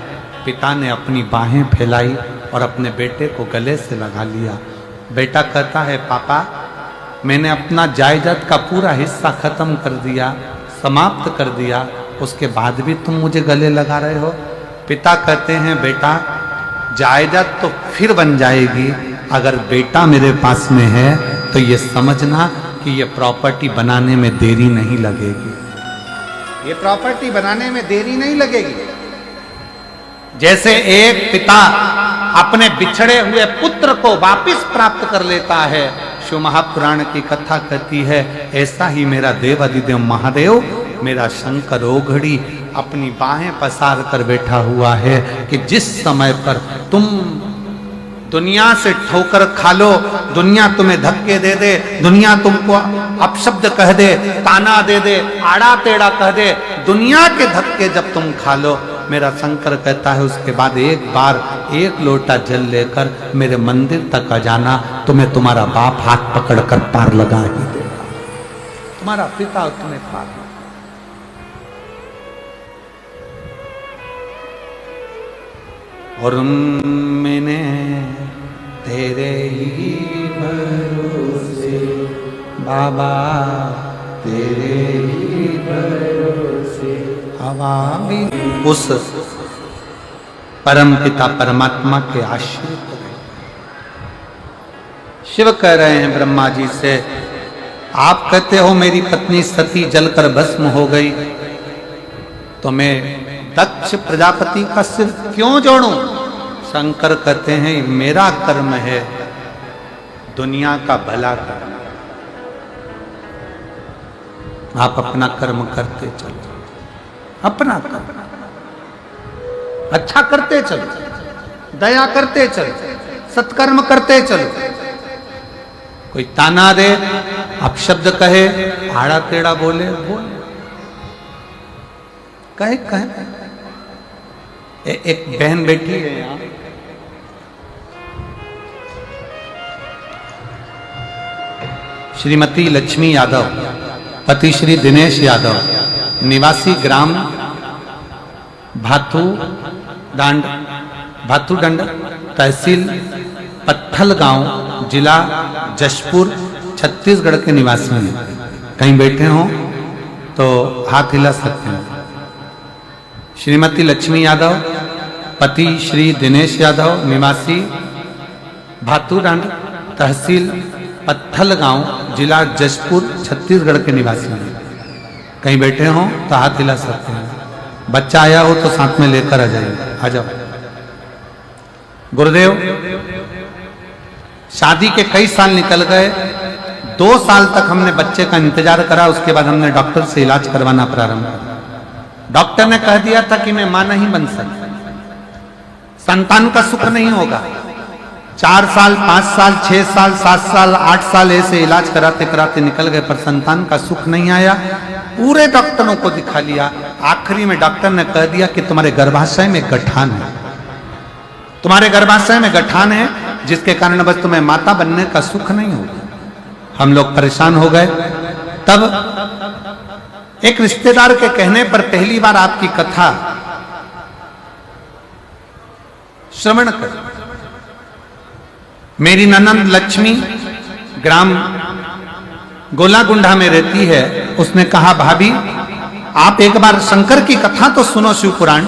A: पिता ने अपनी बाहें फैलाई और अपने बेटे को गले से लगा लिया। बेटा कहता है, पापा मैंने अपना जायदाद का पूरा हिस्सा खत्म कर दिया, समाप्त कर दिया, उसके बाद भी तुम मुझे गले लगा रहे हो। पिता कहते हैं, बेटा जायदाद तो फिर बन जाएगी, अगर बेटा मेरे पास में है तो ये समझना कि ये प्रॉपर्टी बनाने में देरी नहीं लगेगी। ये प्रॉपर्टी बनाने में देरी नहीं लगेगी। जैसे एक पिता अपने बिछड़े हुए पुत्र को वापस प्राप्त कर लेता है, शिव महापुराण की कथा कहती है, ऐसा ही मेरा देव अधिदेव महादेव, मेरा शंकर ओघड़ी अपनी बाहें पसार कर बैठा हुआ है कि जिस समय पर तुम दुनिया से ठोकर खा लो, दुनिया तुम्हें धक्के दे दे, दुनिया तुमको अपशब्द कह दे, ताना दे दे, आड़ा टेढ़ा कह दे, दुनिया के धक्के जब तुम खा लो, मेरा शंकर कहता है उसके बाद एक बार एक लोटा जल लेकर मेरे मंदिर तक आ जाना, तुम्हें तुम्हारा बाप हाथ पकड़कर पार लगा ही देगा, तुम्हारा पिता तुम्हें पार लगा। और मैंने तेरे ही भरोसे बाबा, तेरे ही भरोसे हवा भी, उस परम पिता परमात्मा के आश्रित रहे। शिव कह रहे हैं ब्रह्मा जी से, आप कहते हो मेरी पत्नी सती जलकर भस्म हो गई, तो मैं दक्ष प्रजापति का सिर क्यों जोड़ूं? शंकर कहते हैं मेरा कर्म है दुनिया का भला करना, आप अपना कर्म करते चलो, अपना कर्म अच्छा करते चलो, दया करते चलो, सत्कर्म करते चलो। कोई ताना दे, अपशब्द कहे, आड़ा टेढ़ा बोले, बोले कहे। एक बहन बैठी है यहाँ, श्रीमती लक्ष्मी यादव, पति श्री दिनेश यादव, निवासी ग्राम भातुडंड, तहसील पत्थल गांव, जिला जशपुर, छत्तीसगढ़ के निवासी हैं। कहीं बैठे हों तो हाथ हिला सकते हैं। श्रीमती लक्ष्मी यादव, पति श्री दिनेश यादव, निवासी भातुडंड, तहसील पत्थल गांव, जिला जशपुर, छत्तीसगढ़ के निवासी हैं। कहीं बैठे हों तो हाथ हिला सकते हैं। बच्चा आया हो तो साथ में लेकर आ जाइए, आ जाओ। गुरुदेव, शादी के कई साल निकल गए, 2 साल तक हमने बच्चे का इंतजार करा, उसके बाद हमने डॉक्टर से इलाज करवाना प्रारंभ किया। डॉक्टर ने कह दिया था कि मैं मां नहीं बन सकता, संतान का सुख नहीं होगा। 4 साल, 5 साल, 6 साल, 7 साल, 8 साल ऐसे इलाज कराते कराते निकल गए, पर संतान का सुख नहीं आया। पूरे डॉक्टरों को दिखा लिया, आखिरी में डॉक्टर ने कह दिया कि तुम्हारे गर्भाशय में गठान है, तुम्हारे गर्भाशय में गठान है, जिसके कारण बस तुम्हें माता बनने का सुख नहीं होगा। हम लोग परेशान हो गए। तब एक रिश्तेदार के कहने पर पहली बार आपकी कथा श्रवण कर। मेरी ननंद लक्ष्मी ग्राम गोलागुंडा में रहती है, उसने कहा भाभी आप एक बार शंकर की कथा तो सुनो, शिव पुराण,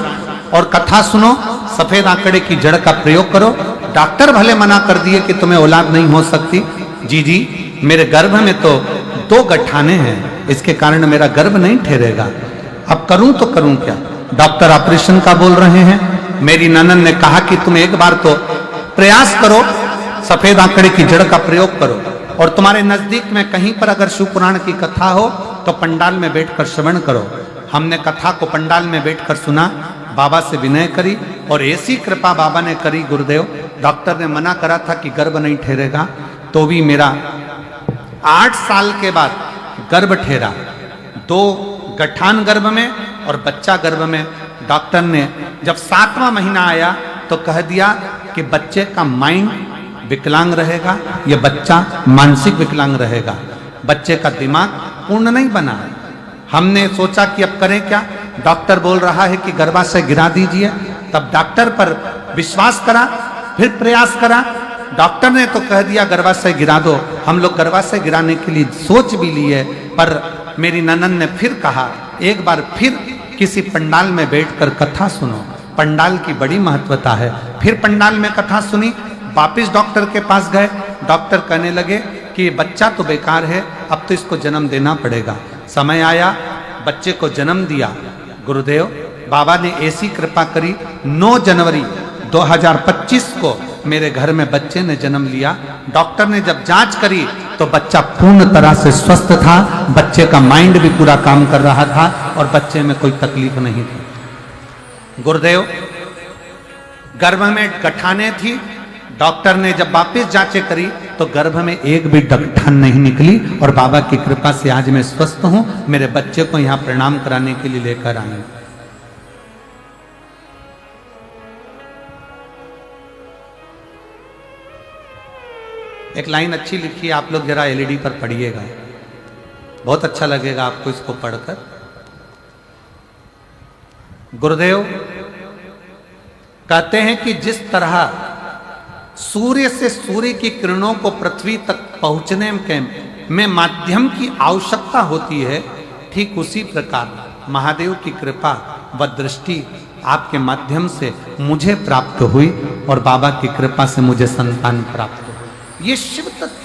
A: और कथा सुनो, सफेद आंकड़े की जड़ का प्रयोग करो। डॉक्टर भले मना कर दिए कि तुम्हें औलाद नहीं हो सकती। जी मेरे गर्भ में तो 2 गठाने हैं, इसके कारण मेरा गर्भ नहीं ठहरेगा, अब करूं तो करूं क्या? डॉक्टर ऑपरेशन का बोल रहे हैं। मेरी ननंद ने कहा कि तुम एक बार तो प्रयास करो, सफेद आंकड़े की जड़ का प्रयोग करो, और तुम्हारे नजदीक में कहीं पर अगर शिव पुराण की कथा हो तो पंडाल में बैठकर श्रवण करो। हमने कथा को पंडाल में बैठकर सुना, बाबा से विनय करी, और ऐसी कृपा बाबा ने करी गुरुदेव, डॉक्टर ने मना करा था कि गर्भ नहीं ठहरेगा, तो भी मेरा 8 साल के बाद गर्भ ठहरा। 2 गठान गर्भ में और बच्चा गर्भ में। डॉक्टर ने जब 7वां महीना आया तो कह दिया कि बच्चे का माइंड विकलांग रहेगा, यह बच्चा मानसिक विकलांग रहेगा, बच्चे का दिमाग पूर्ण नहीं बना है। हमने सोचा कि अब करें क्या? डॉक्टर बोल रहा है कि गर्भाशय गिरा दीजिए। तब डॉक्टर पर विश्वास करा, फिर प्रयास करा। डॉक्टर ने तो कह दिया गर्भाशय गिरा दो। हम लोग गर्भाशय गिराने के लिए सोच भी लिए, पर मेरी ननंद ने फिर कहा एक बार फिर किसी पंडाल में बैठकर कथा सुनो, पंडाल की बड़ी महत्वता है। फिर पंडाल में कथा सुनी, वापिस डॉक्टर के पास गए। डॉक्टर कहने लगे कि ये बच्चा तो बेकार है, अब तो इसको जन्म देना पड़ेगा। समय आया, बच्चे को जन्म दिया। गुरुदेव बाबा ने ऐसी कृपा करी, 9 जनवरी 2025 को मेरे घर में बच्चे ने जन्म लिया। डॉक्टर ने जब जांच करी तो बच्चा पूर्ण तरह से स्वस्थ था, बच्चे का माइंड भी पूरा काम कर रहा था और बच्चे में कोई तकलीफ नहीं थी। गुरुदेव गर्भ में गठाने थी, डॉक्टर ने जब वापस जांचें करी तो गर्भ में एक भी डगठन नहीं निकली और बाबा की कृपा से आज मैं स्वस्थ हूं। मेरे बच्चे को यहां प्रणाम कराने के लिए लेकर आए। एक लाइन अच्छी लिखी है, आप लोग जरा एलईडी पर पढ़िएगा, बहुत अच्छा लगेगा आपको इसको पढ़कर। गुरुदेव कहते हैं कि जिस तरह सूर्य से सूर्य की किरणों को पृथ्वी तक पहुंचने में माध्यम की आवश्यकता होती है, ठीक उसी प्रकार महादेव की कृपा व दृष्टि आपके माध्यम से मुझे प्राप्त हुई और बाबा की कृपा से मुझे संतान प्राप्त हुई। ये शिव तत्व